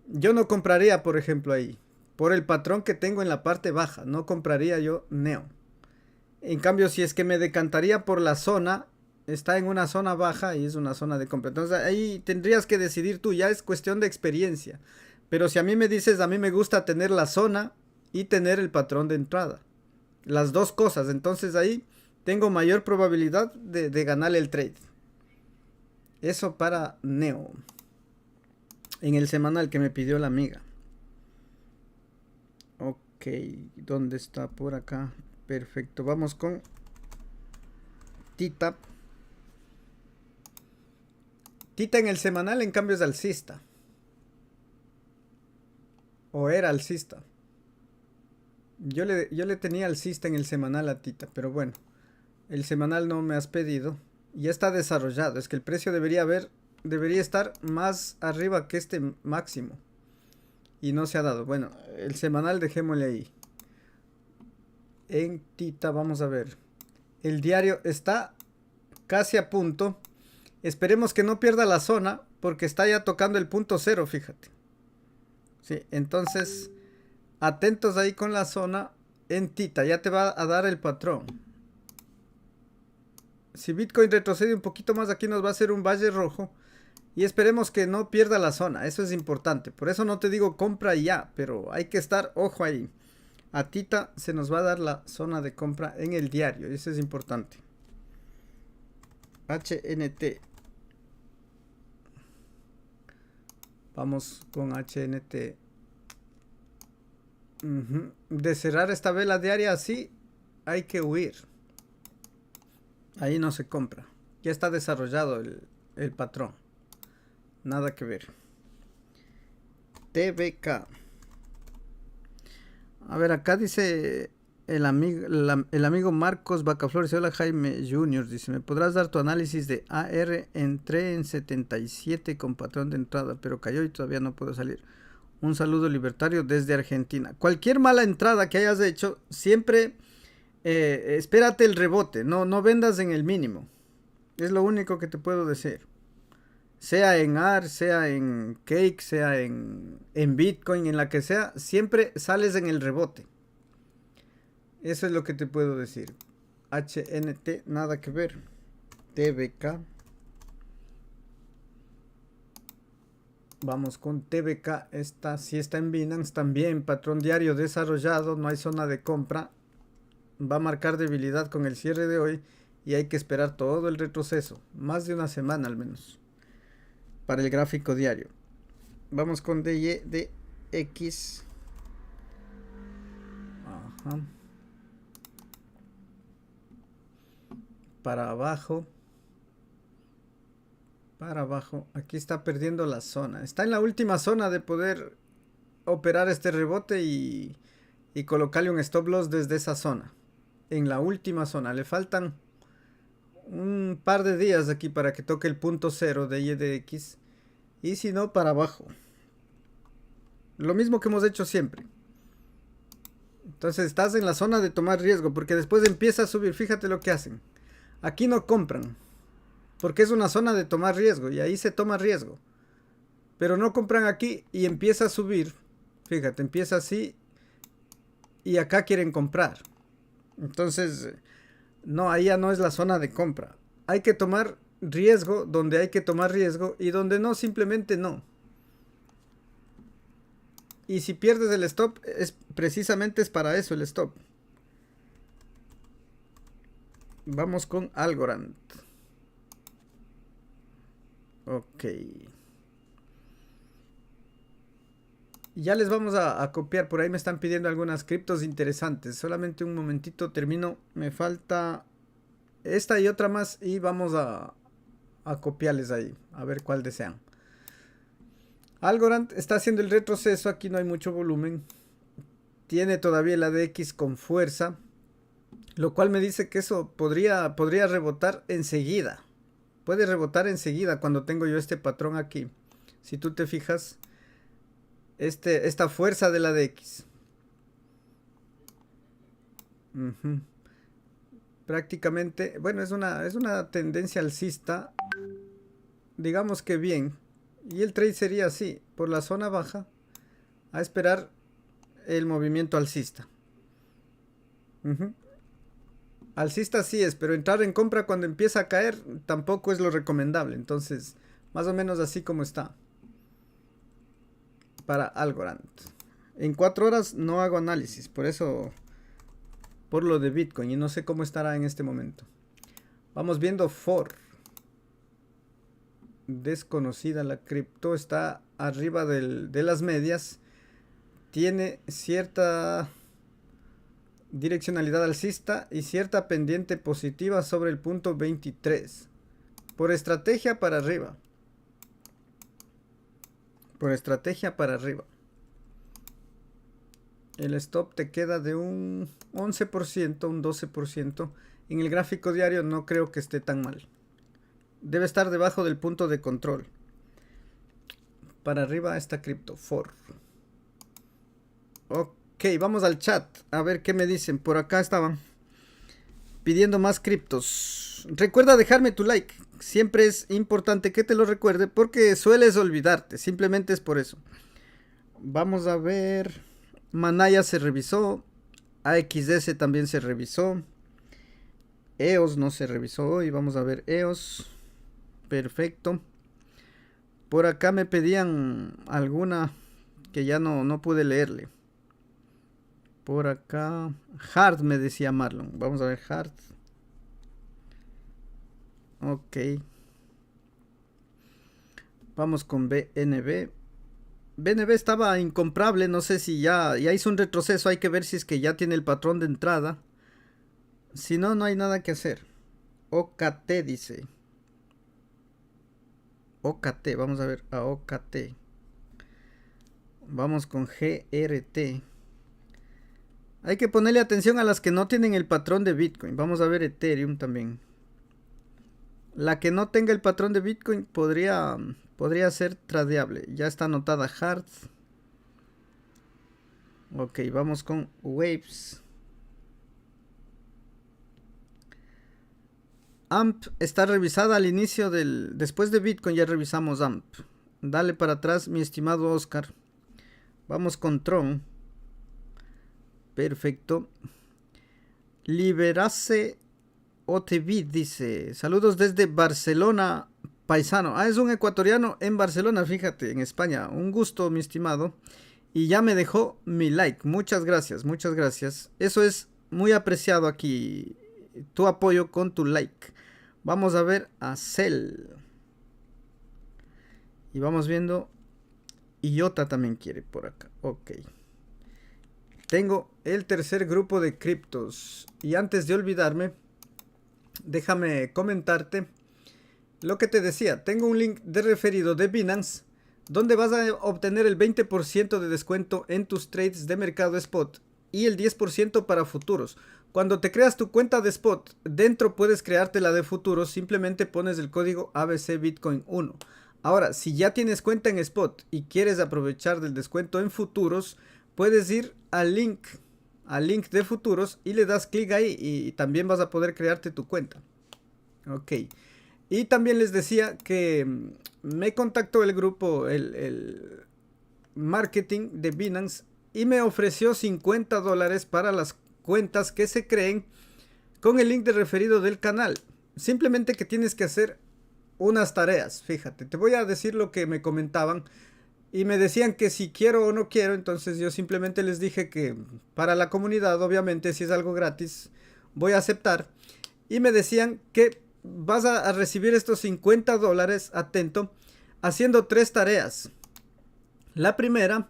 Yo no compraría, por ejemplo, ahí. Por el patrón que tengo en la parte baja. No compraría yo Neo. En cambio, si es que me decantaría por la zona, está en una zona baja y es una zona de compra. Entonces ahí tendrías que decidir tú. Ya es cuestión de experiencia. Pero si a mí me dices, a mí me gusta tener la zona y tener el patrón de entrada. Las dos cosas. Entonces ahí tengo mayor probabilidad de ganar el trade. Eso para Neo. En el semanal que me pidió la amiga. Ok. ¿Dónde está? Por acá. Perfecto. Vamos con Tita. Tita en el semanal en cambio es alcista. O era alcista. Yo le tenía alcista en el semanal a Tita, pero bueno, el semanal no me has pedido. Ya está desarrollado, es que el precio debería estar más arriba que este máximo. Y no se ha dado. Bueno, el semanal dejémosle ahí. En Tita vamos a ver. El diario está casi a punto. Esperemos que no pierda la zona, porque está ya tocando el punto cero, fíjate. Sí, entonces atentos ahí con la zona en Tita, ya te va a dar el patrón. Si Bitcoin retrocede un poquito más, aquí nos va a hacer un valle rojo. Y esperemos que no pierda la zona, eso es importante. Por eso no te digo compra ya, pero hay que estar ojo ahí. A Tita se nos va a dar la zona de compra en el diario, eso es importante. HNT. Vamos con HNT. De cerrar esta vela diaria así, hay que huir. Ahí no se compra. Ya está desarrollado el patrón. Nada que ver. TBK. A ver, acá dice el amigo Marcos Bacaflores. Hola Jaime Junior. Dice, ¿me podrás dar tu análisis de AR? Entré en 77 con patrón de entrada, pero cayó y todavía no puedo salir. Un saludo libertario desde Argentina. Cualquier mala entrada que hayas hecho, siempre espérate el rebote. No vendas en el mínimo. Es lo único que te puedo decir. Sea en AR, sea en Cake, sea en Bitcoin, en la que sea, siempre sales en el rebote. Eso es lo que te puedo decir. HNT, nada que ver. TBK. Vamos con TBK. Esta sí está en Binance también. Patrón diario desarrollado. No hay zona de compra. Va a marcar debilidad con el cierre de hoy. Y hay que esperar todo el retroceso. Más de una semana al menos. Para el gráfico diario. Vamos con DYDX. Ajá. Para abajo. Para abajo. Aquí está perdiendo la zona. Está en la última zona de poder operar este rebote y colocarle un stop loss desde esa zona. En la última zona. Le faltan un par de días aquí para que toque el punto cero de YDX. Y si no, para abajo. Lo mismo que hemos hecho siempre. Entonces estás en la zona de tomar riesgo. Porque después empieza a subir. Fíjate lo que hacen. Aquí no compran. Porque es una zona de tomar riesgo. Y ahí se toma riesgo. Pero no compran aquí y empieza a subir. Fíjate, empieza así. Y acá quieren comprar. Entonces, no, ahí ya no es la zona de compra. Hay que tomar riesgo, donde hay que tomar riesgo y donde no, simplemente no. Y si pierdes el stop, precisamente es para eso el stop. Vamos con Algorand. Ok. Ya les vamos a copiar. Por ahí me están pidiendo algunas criptos interesantes. Solamente un momentito, termino. Me falta esta y otra más. Y vamos a copiarles ahí. A ver cuál desean. Algorand está haciendo el retroceso. Aquí no hay mucho volumen. Tiene todavía el ADX con fuerza. Lo cual me dice que eso podría rebotar enseguida. Puede rebotar enseguida cuando tengo yo este patrón aquí. Si tú te fijas, esta fuerza de la ADX. Prácticamente, bueno, es una tendencia alcista. Digamos que bien. Y el trade sería así, por la zona baja, a esperar el movimiento alcista. Alcista sí es, pero entrar en compra cuando empieza a caer tampoco es lo recomendable. Entonces, más o menos así como está. Para Algorand. En 4 horas no hago análisis, por eso, por lo de Bitcoin, y no sé cómo estará en este momento. Vamos viendo FOR. Desconocida la cripto, está arriba de las medias. Tiene cierta direccionalidad alcista y cierta pendiente positiva sobre el punto 23. Por estrategia para arriba. Por estrategia para arriba. El stop te queda de un 11%, un 12%. En el gráfico diario no creo que esté tan mal. Debe estar debajo del punto de control. Para arriba está cripto, FOR. Ok, vamos al chat. A ver qué me dicen. Por acá estaban pidiendo más criptos. Recuerda dejarme tu like. Siempre es importante que te lo recuerde porque sueles olvidarte. Simplemente es por eso. Vamos a ver. Manaya se revisó. AXS también se revisó. EOS no se revisó hoy. Vamos a ver EOS. Perfecto. Por acá me pedían alguna que ya no pude leerle. Por acá. Hard me decía Marlon. Vamos a ver Hard. Ok. Vamos con BNB. BNB estaba incomprable. No sé si ya hizo un retroceso. Hay que ver si es que ya tiene el patrón de entrada. Si no, no hay nada que hacer. OKT dice. OKT. Vamos a ver a OKT. Vamos con GRT. Hay que ponerle atención a las que no tienen el patrón de Bitcoin. Vamos a ver Ethereum también. La que no tenga el patrón de Bitcoin podría ser tradeable. Ya está anotada Hard. Ok, vamos con Waves. AMP está revisada al inicio después de Bitcoin ya revisamos AMP. Dale para atrás, mi estimado Oscar. Vamos con Tron. Perfecto. Liberase OTV dice: saludos desde Barcelona, paisano. Ah, es un ecuatoriano en Barcelona, fíjate, en España. Un gusto, mi estimado. Y ya me dejó mi like. Muchas gracias, muchas gracias. Eso es muy apreciado aquí, tu apoyo con tu like. Vamos a ver a Cell. Y vamos viendo. IOTA también quiere por acá. Ok. Tengo el tercer grupo de criptos. Y antes de olvidarme, déjame comentarte lo que te decía. Tengo un link de referido de Binance, donde vas a obtener el 20% de descuento en tus trades de mercado spot y el 10% para futuros. Cuando te creas tu cuenta de spot, dentro puedes crearte la de futuros. Simplemente pones el código ABC Bitcoin 1. Ahora, si ya tienes cuenta en spot y quieres aprovechar del descuento en futuros, puedes ir al link de futuros y le das clic ahí y también vas a poder crearte tu cuenta. Ok. Y también les decía que me contactó el grupo, el marketing de Binance, y me ofreció $50 para las cuentas que se creen con el link de referido del canal. Simplemente que tienes que hacer unas tareas. Fíjate, te voy a decir lo que me comentaban y me decían que si quiero o no quiero. Entonces yo simplemente les dije que para la comunidad, obviamente, si es algo gratis, voy a aceptar. Y me decían que vas a recibir estos $50, atento, haciendo 3 tareas. La primera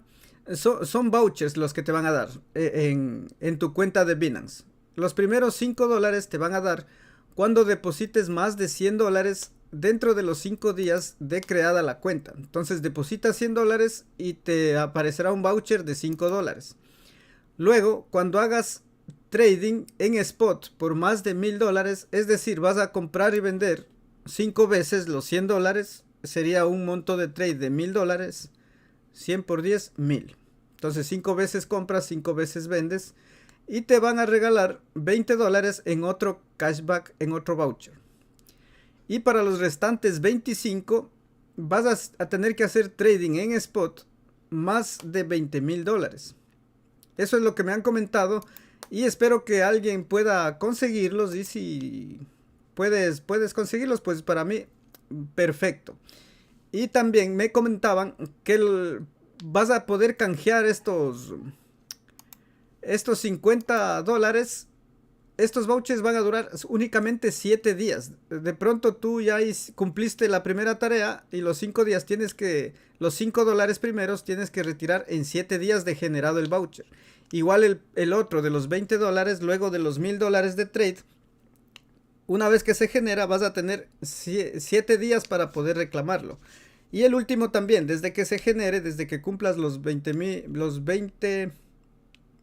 son vouchers los que te van a dar en tu cuenta de Binance. Los primeros $5 te van a dar cuando deposites más de $100 dentro de los 5 días de creada la cuenta. Entonces depositas $100 y te aparecerá un voucher de $5. Luego, cuando hagas trading en spot por más de $1000, es decir, vas a comprar y vender 5 veces los $100, sería un monto de trade de $1000, 100 por 10, 1000. Entonces 5 veces compras, 5 veces vendes y te van a regalar $20 en otro cashback, en otro voucher. Y para los restantes 25 vas a tener que hacer trading en spot más de $20,000. Eso es lo que me han comentado y espero que alguien pueda conseguirlos, y si puedes conseguirlos, pues para mí perfecto. Y también me comentaban que vas a poder canjear estos $50. Estos vouchers van a durar únicamente 7 días. De pronto tú ya cumpliste la primera tarea y los 5 días los $5 primeros tienes que retirar en 7 días de generado el voucher. Igual el otro de los $20, luego de los $1000 de trade, una vez que se genera vas a tener 7 días para poder reclamarlo. Y el último también, desde que se genere, desde que cumplas los 20,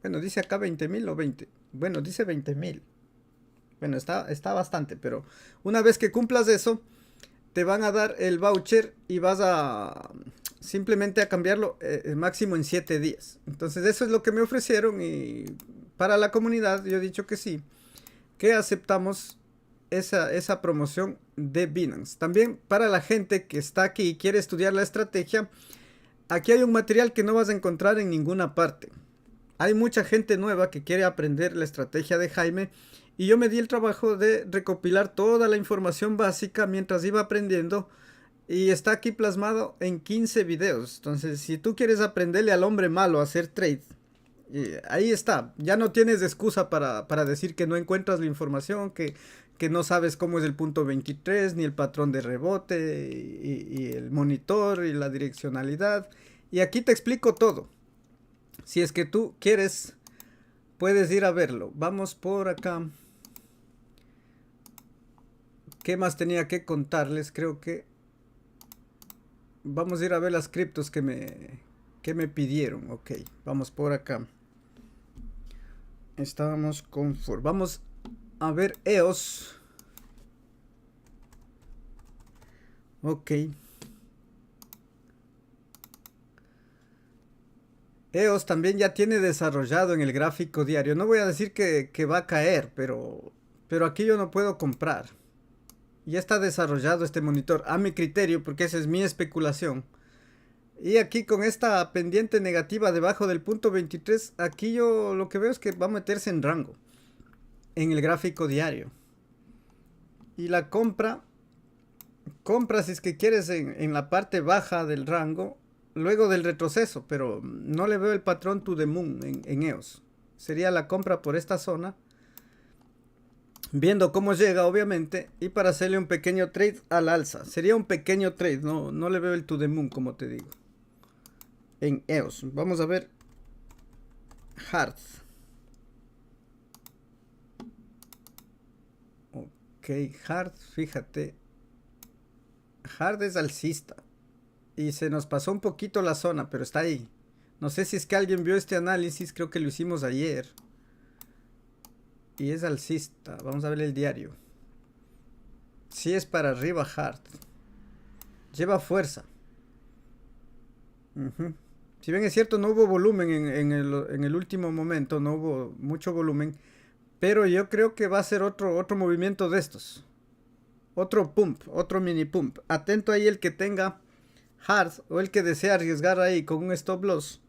bueno, dice acá 20,000 o 20. Bueno, dice 20,000. Bueno, está bastante, pero una vez que cumplas eso, te van a dar el voucher y vas a simplemente a cambiarlo máximo en 7 días. Entonces eso es lo que me ofrecieron y para la comunidad yo he dicho que sí, que aceptamos esa promoción de Binance. También para la gente que está aquí y quiere estudiar la estrategia, aquí hay un material que no vas a encontrar en ninguna parte. Hay mucha gente nueva que quiere aprender la estrategia de Jaime y yo me di el trabajo de recopilar toda la información básica mientras iba aprendiendo y está aquí plasmado en 15 videos. Entonces, si tú quieres aprenderle al hombre malo a hacer trade, ahí está. Ya no tienes excusa para decir que no encuentras la información, que no sabes cómo es el punto 23, ni el patrón de rebote, y el monitor, y la direccionalidad. Y aquí te explico todo. Si es que tú quieres, puedes ir a verlo. Vamos por acá. ¿Qué más tenía que contarles? Creo que vamos a ir a ver las criptos que me pidieron. Ok, vamos por acá. Estábamos con vamos a ver EOS. Ok. EOS también ya tiene desarrollado en el gráfico diario. No voy a decir que va a caer, pero aquí yo no puedo comprar. Ya está desarrollado este monitor a mi criterio, porque esa es mi especulación. Y aquí con esta pendiente negativa debajo del punto 23, aquí yo lo que veo es que va a meterse en rango en el gráfico diario. Y la compra si es que quieres en la parte baja del rango, luego del retroceso, pero no le veo el patrón to the moon en EOS. Sería la compra por esta zona, viendo cómo llega obviamente, y para hacerle un pequeño trade al alza. Sería un pequeño trade, no le veo el to the moon, como te digo, en EOS. Vamos a ver Hard. Ok, Hard, fíjate, Hard es alcista y se nos pasó un poquito la zona, pero está ahí. No sé si es que alguien vio este análisis, creo que lo hicimos ayer. Y es alcista. Vamos a ver el diario. Si es para arriba Hard. Lleva fuerza. Si bien es cierto, no hubo volumen en el último momento, no hubo mucho volumen. Pero yo creo que va a ser otro movimiento de estos. Otro pump, otro mini pump. Atento ahí el que tenga Hard o el que desea arriesgar ahí con un stop loss.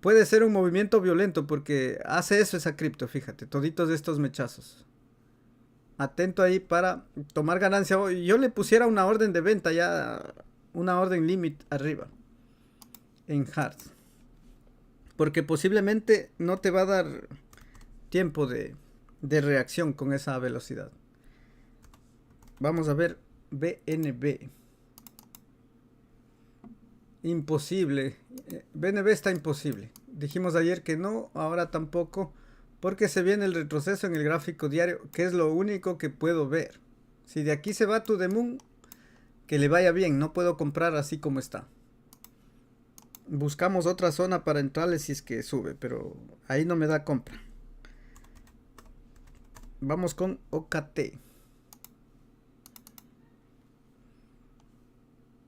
Puede ser un movimiento violento porque hace eso esa cripto, fíjate, toditos de estos mechazos. atento ahí para tomar ganancia. Yo le pusiera una orden de venta ya, una orden limit arriba en hard, porque posiblemente no te va a dar tiempo de reacción con esa velocidad. Vamos a ver BNB. Imposible. BNB está imposible. Dijimos ayer que no, ahora tampoco, porque se viene el retroceso en el gráfico diario, que es lo único que puedo ver. Si de aquí se va To The Moon, que le vaya bien, no puedo comprar así como está. Buscamos otra zona para entrarle si es que sube, pero ahí no me da compra. Vamos con OKT.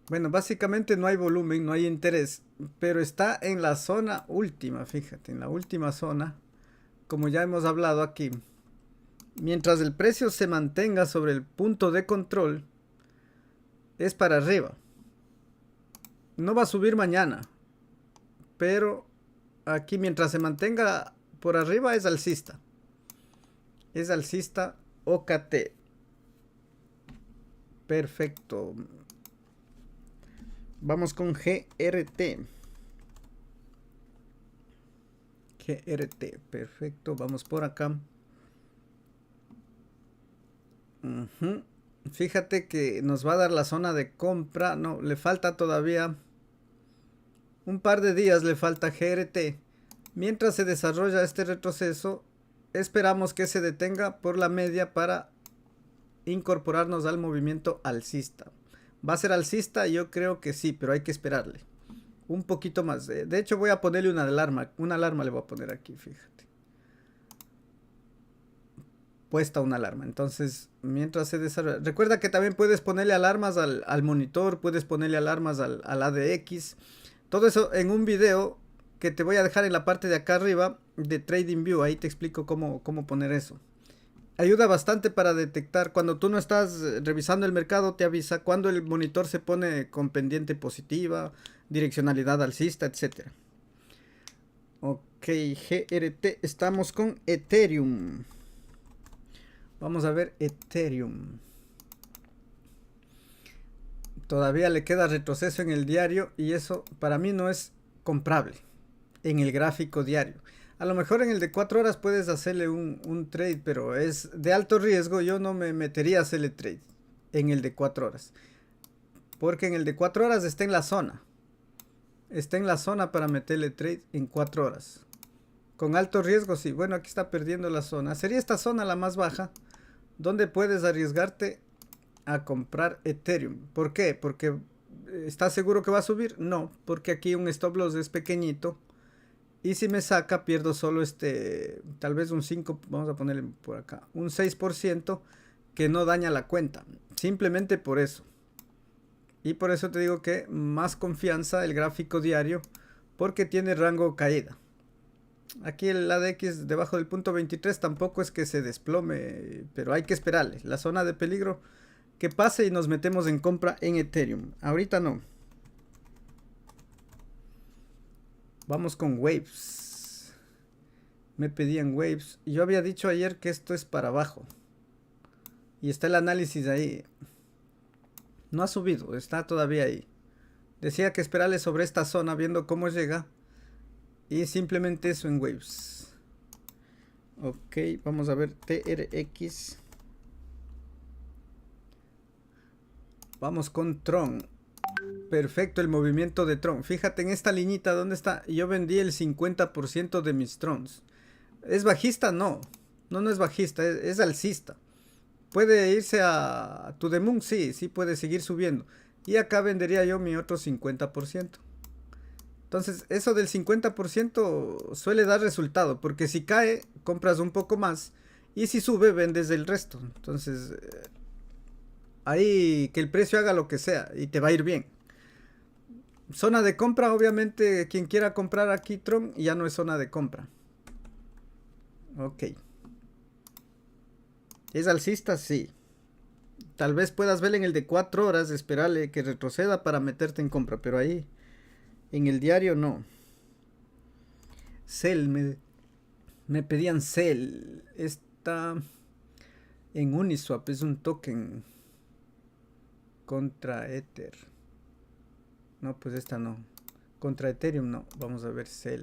Bueno, básicamente no hay volumen, no hay interés, pero está en la zona última, fíjate, en la última zona, como ya hemos hablado aquí. Mientras el precio se mantenga sobre el punto de control, es para arriba. No va a subir mañana, pero aquí mientras se mantenga por arriba es alcista. Es alcista OKT. Perfecto. Vamos con GRT. GRT, perfecto. Vamos por acá. Fíjate que nos va a dar la zona de compra. No, le falta todavía un par de días, le falta GRT. Mientras se desarrolla este retroceso, esperamos que se detenga por la media para incorporarnos al movimiento alcista. ¿Va a ser alcista? Yo creo que sí, pero hay que esperarle un poquito más. De hecho, voy a ponerle una alarma. Una alarma le voy a poner aquí, fíjate. Puesta una alarma. Entonces, mientras se desarrolla. Recuerda que también puedes ponerle alarmas al monitor, puedes ponerle alarmas al ADX. Todo eso en un video que te voy a dejar en la parte de acá arriba de TradingView. Ahí te explico cómo poner eso. Ayuda bastante para detectar cuando tú no estás revisando el mercado, te avisa cuando el monitor se pone con pendiente positiva, direccionalidad alcista, etc. Ok, GRT, estamos con Ethereum. Vamos a ver Ethereum. Todavía le queda retroceso en el diario y eso para mí no es comprable en el gráfico diario. A lo mejor en el de 4 horas puedes hacerle un trade, pero es de alto riesgo. Yo no me metería a hacerle trade en el de 4 horas. Porque en el de 4 horas está en la zona. Está en la zona para meterle trade en 4 horas. Con alto riesgo, sí. Bueno, aquí está perdiendo la zona. Sería esta zona la más baja, donde puedes arriesgarte a comprar Ethereum. ¿Por qué? Porque ¿estás seguro que va a subir? No, porque aquí un stop loss es pequeñito. Y si me saca, pierdo solo tal vez un 5, vamos a ponerle por acá, un 6% que no daña la cuenta. Simplemente por eso. Y por eso te digo que más confianza el gráfico diario, porque tiene rango caída. Aquí el ADX debajo del punto 23 tampoco es que se desplome, pero hay que esperarle. La zona de peligro que pase y nos metemos en compra en Ethereum. Ahorita no. Vamos con Waves. Me pedían Waves. Yo había dicho ayer que esto es para abajo. Y está el análisis ahí. No ha subido, está todavía ahí. Decía que esperarle sobre esta zona viendo cómo llega. Y simplemente eso en Waves. Ok, vamos a ver TRX. Vamos con Tron. Perfecto el movimiento de Tron. Fíjate en esta liñita donde está. Yo vendí el 50% de mis Trons. ¿Es bajista? No. No es bajista, es alcista. ¿Puede irse a To The Moon? Sí, sí puede seguir subiendo. Y acá vendería yo mi otro 50%. Entonces, eso del 50% suele dar resultado. Porque si cae, compras un poco más. Y si sube, vendes el resto. Entonces, ahí que el precio haga lo que sea y te va a ir bien. Zona de compra, obviamente, quien quiera comprar aquí Tron ya no es zona de compra. Ok. ¿Es alcista? Sí. Tal vez puedas ver en el de 4 horas, esperarle que retroceda para meterte en compra, pero ahí en el diario no. Cell, me pedían Cell. Esta En Uniswap es un token contra Ether. No, pues esta no. Contra Ethereum no. Vamos a ver Cell.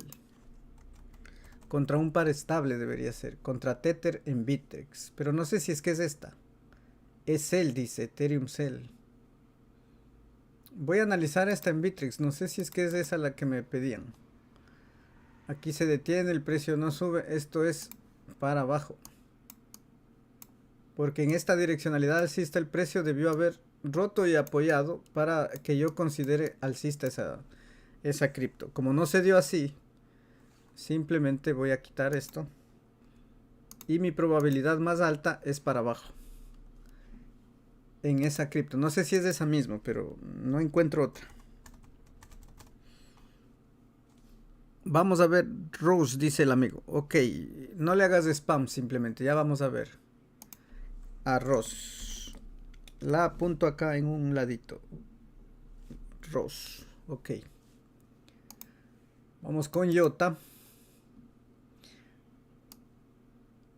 Contra un par estable debería ser. Contra Tether en Bittrex. Pero no sé si es que es esta. Es Cell, dice. Ethereum Cell. Voy a analizar esta en Bittrex. No sé si es que es esa la que me pedían. Aquí se detiene. El precio no sube. Esto es para abajo. Porque en esta direccionalidad alcista el precio debió haber roto y apoyado para que yo considere alcista esa cripto. Como no se dio así, simplemente voy a quitar esto. Y mi probabilidad más alta es para abajo. En esa cripto. No sé si es de esa misma, pero no encuentro otra. Vamos a ver. Rose, dice el amigo. Ok, no le hagas spam simplemente. Ya vamos a ver. Arroz. La apunto acá en un ladito. Rose. Ok. Vamos con Iota.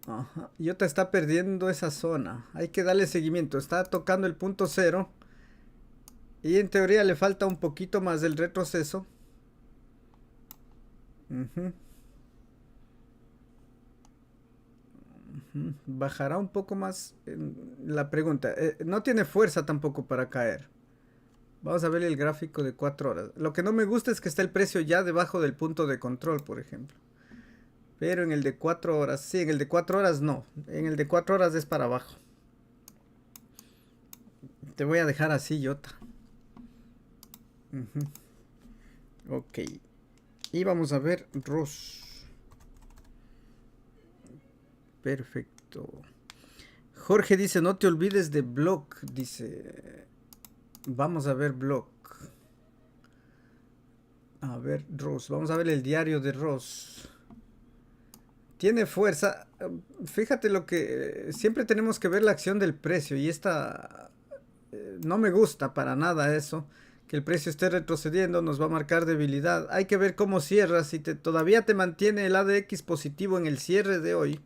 Ajá. Iota está perdiendo esa zona. Hay que darle seguimiento. Está tocando el punto cero. Y en teoría le falta un poquito más del retroceso. Bajará un poco más la pregunta. No tiene fuerza tampoco para caer. Vamos a ver el gráfico de 4 horas. Lo que no me gusta es que está el precio ya debajo del punto de control, por ejemplo. Pero en el de 4 horas, sí, en el de 4 horas no. En el de 4 horas es para abajo. Te voy a dejar así, Iota. Ok. Y vamos a ver ROS. Perfecto. Jorge dice, no te olvides de Block. Dice, vamos a ver Block. A ver, ROS. Vamos a ver el diario de ROS. Tiene fuerza. Fíjate lo que... siempre tenemos que ver la acción del precio. Y esta... no me gusta para nada eso. Que el precio esté retrocediendo nos va a marcar debilidad. Hay que ver cómo cierra. Si todavía te mantiene el ADX positivo en el cierre de hoy,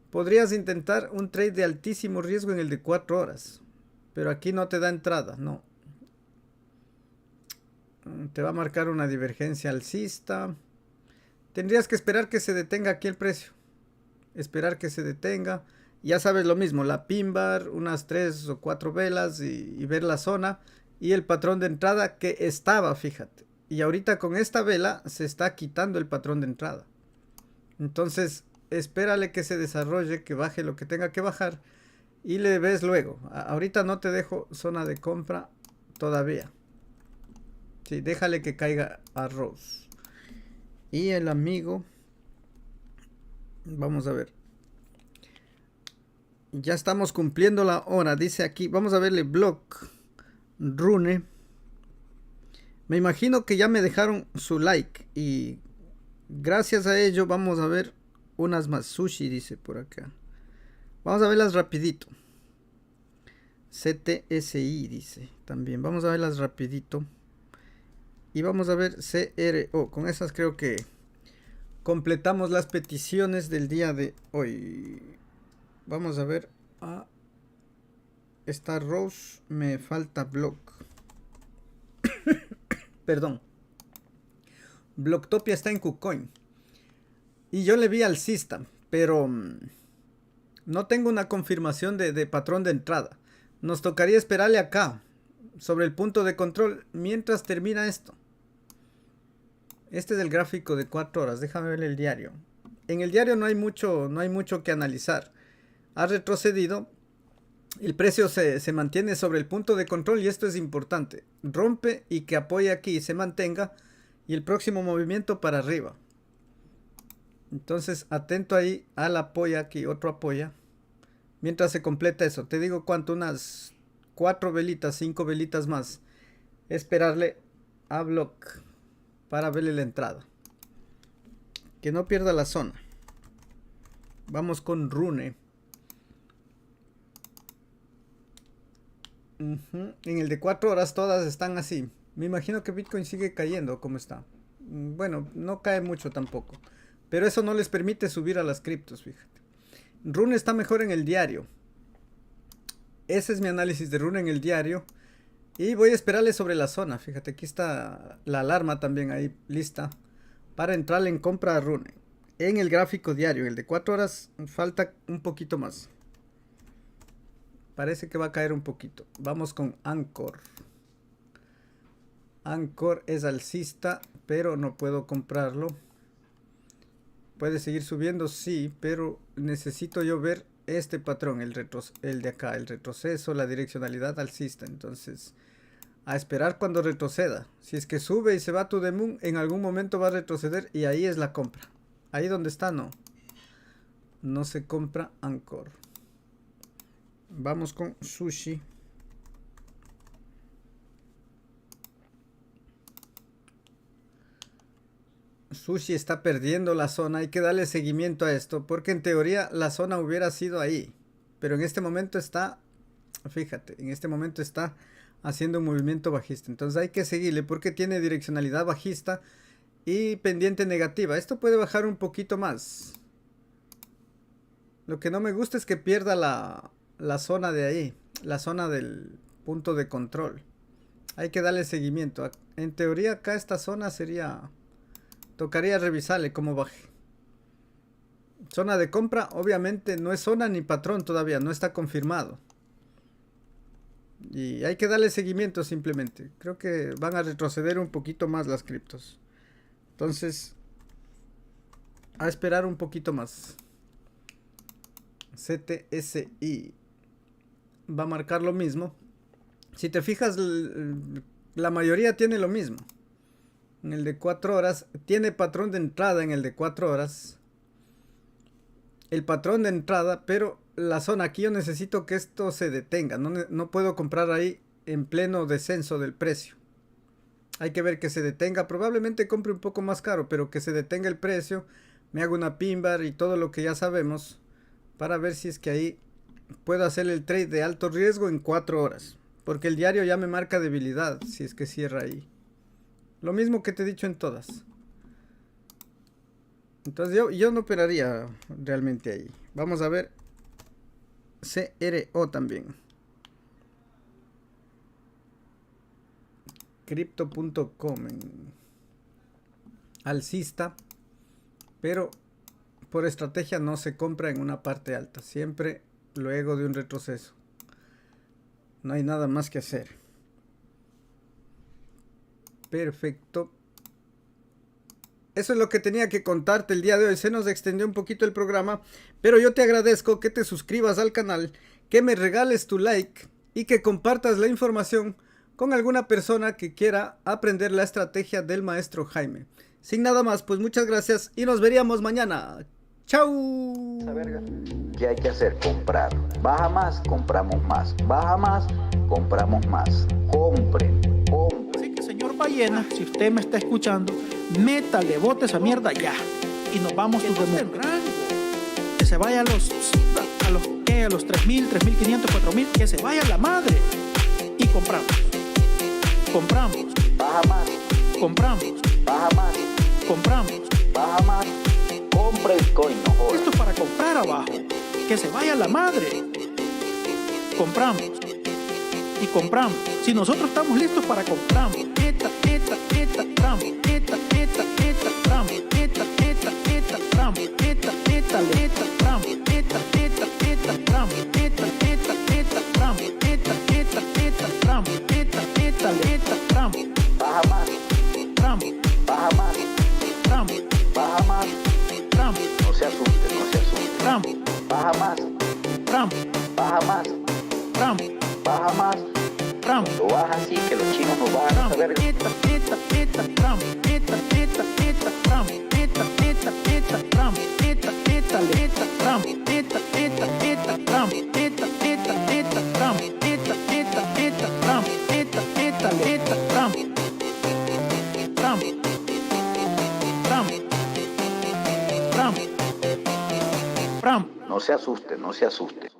podrías intentar un trade de altísimo riesgo en el de 4 horas. Pero aquí no te da entrada, no. Te va a marcar una divergencia alcista. Tendrías que esperar que se detenga aquí el precio. Esperar que se detenga. Ya sabes lo mismo, la pin bar, unas 3 o 4 velas y ver la zona. Y el patrón de entrada que estaba, fíjate. Y ahorita con esta vela se está quitando el patrón de entrada. Entonces, espérale que se desarrolle, que baje lo que tenga que bajar. Y le ves luego. Ahorita no te dejo zona de compra todavía. Sí, déjale que caiga arroz. Y el amigo. Vamos a ver. Ya estamos cumpliendo la hora. Dice aquí. Vamos a verle Block. Rune. Me imagino que ya me dejaron su like. Y gracias a ello vamos a ver unas más. Sushi dice por acá. Vamos a verlas rapidito. CTSI dice también. Vamos a verlas rapidito. Y vamos a ver CRO. Con esas creo que completamos las peticiones del día de hoy. Vamos a ver a esta Rose. Me falta Block. Perdón. Blocktopia está en KuCoin. Y yo le vi alcista. Pero no tengo una confirmación de patrón de entrada. Nos tocaría esperarle acá. Sobre el punto de control. Mientras termina esto. Este es el gráfico de 4 horas. Déjame ver el diario. En el diario no hay mucho que analizar. Ha retrocedido. El precio se mantiene sobre el punto de control y esto es importante. Rompe y que apoye aquí y se mantenga. Y el próximo movimiento para arriba. Entonces atento ahí al apoyo aquí. Otro apoya. Mientras se completa eso. Te digo cuánto. Unas 4 velitas, 5 velitas más. Esperarle a Block. Para verle la entrada. Que no pierda la zona. Vamos con Rune. En el de 4 horas todas están así. Me imagino que Bitcoin sigue cayendo como está. Bueno, no cae mucho tampoco. Pero eso no les permite subir a las criptos, fíjate. Rune está mejor en el diario. ese es mi análisis de runa en el diario. Y voy a esperarle sobre la zona. Fíjate, aquí está la alarma también ahí lista para entrarle en compra a rune. En el gráfico diario, el de 4 horas, falta un poquito más. Parece que va a caer un poquito. Vamos con Anchor. Anchor es alcista, pero no puedo comprarlo. Puede seguir subiendo, sí, pero necesito yo ver este patrón, el de acá, el retroceso, la direccionalidad alcista. Entonces, a esperar cuando retroceda. Si es que sube y se va to the moon, en algún momento va a retroceder y ahí es la compra. Ahí donde está, no. No se compra Anchor. Vamos con Sushi. Sushi está perdiendo la zona, hay que darle seguimiento a esto, porque en teoría la zona hubiera sido ahí, pero en este momento está, fíjate, en este momento está haciendo un movimiento bajista, entonces hay que seguirle porque tiene direccionalidad bajista y pendiente negativa. Esto puede bajar un poquito más. Lo que no me gusta es que pierda la zona de ahí, la zona del punto de control. Hay que darle seguimiento. En teoría acá esta zona sería... Tocaría revisarle cómo baje. Zona de compra, obviamente no es zona ni patrón todavía, no está confirmado. Y hay que darle seguimiento simplemente. Creo que van a retroceder un poquito más las criptos. Entonces, a esperar un poquito más. CTSI va a marcar lo mismo. Si te fijas, la mayoría tiene lo mismo. En el de 4 horas, tiene patrón de entrada en el de 4 horas. El patrón de entrada, pero la zona aquí yo necesito que esto se detenga. No puedo comprar ahí en pleno descenso del precio. Hay que ver que se detenga. Probablemente compre un poco más caro, pero que se detenga el precio. Me hago una pin bar y todo lo que ya sabemos. Para ver si es que ahí puedo hacer el trade de alto riesgo en 4 horas. Porque el diario ya me marca debilidad si es que cierra ahí. Lo mismo que te he dicho en todas. Entonces yo no operaría realmente ahí. Vamos a ver CRO también. Crypto.com alcista, pero por estrategia no se compra en una parte alta, siempre luego de un retroceso. No hay nada más que hacer. Perfecto. Eso es lo que tenía que contarte el día de hoy. Se nos extendió un poquito el programa, pero yo te agradezco que te suscribas al canal, que me regales tu like y que compartas la información con alguna persona que quiera aprender la estrategia del maestro Jaime. Sin nada más, pues muchas gracias y nos veríamos mañana. ¡Chao! ¿Qué hay que hacer? Comprar. Baja más, compramos más. Baja más, compramos más. Compren. Así que, señor Ballena, si usted me está escuchando, métale, bote esa mierda ya. Y nos vamos to the moon. Que se vaya a los 3.000, 3.500, 4.000. Que se vaya a la madre. Y compramos. Compramos. Baja más. Compramos. Baja más. Compramos. Baja más. Compra el coin, no jodas. Esto es para comprar abajo. Que se vaya a la madre. Compramos. Y compramos. Si nosotros estamos listos para compramos. Tramos. Baja más. Baja más. Baja más. No se asuste, no se asuste. Baja más. Baja más. Baja más. Lo baja así que los chinos nos van a saber. No se asuste, no se asuste.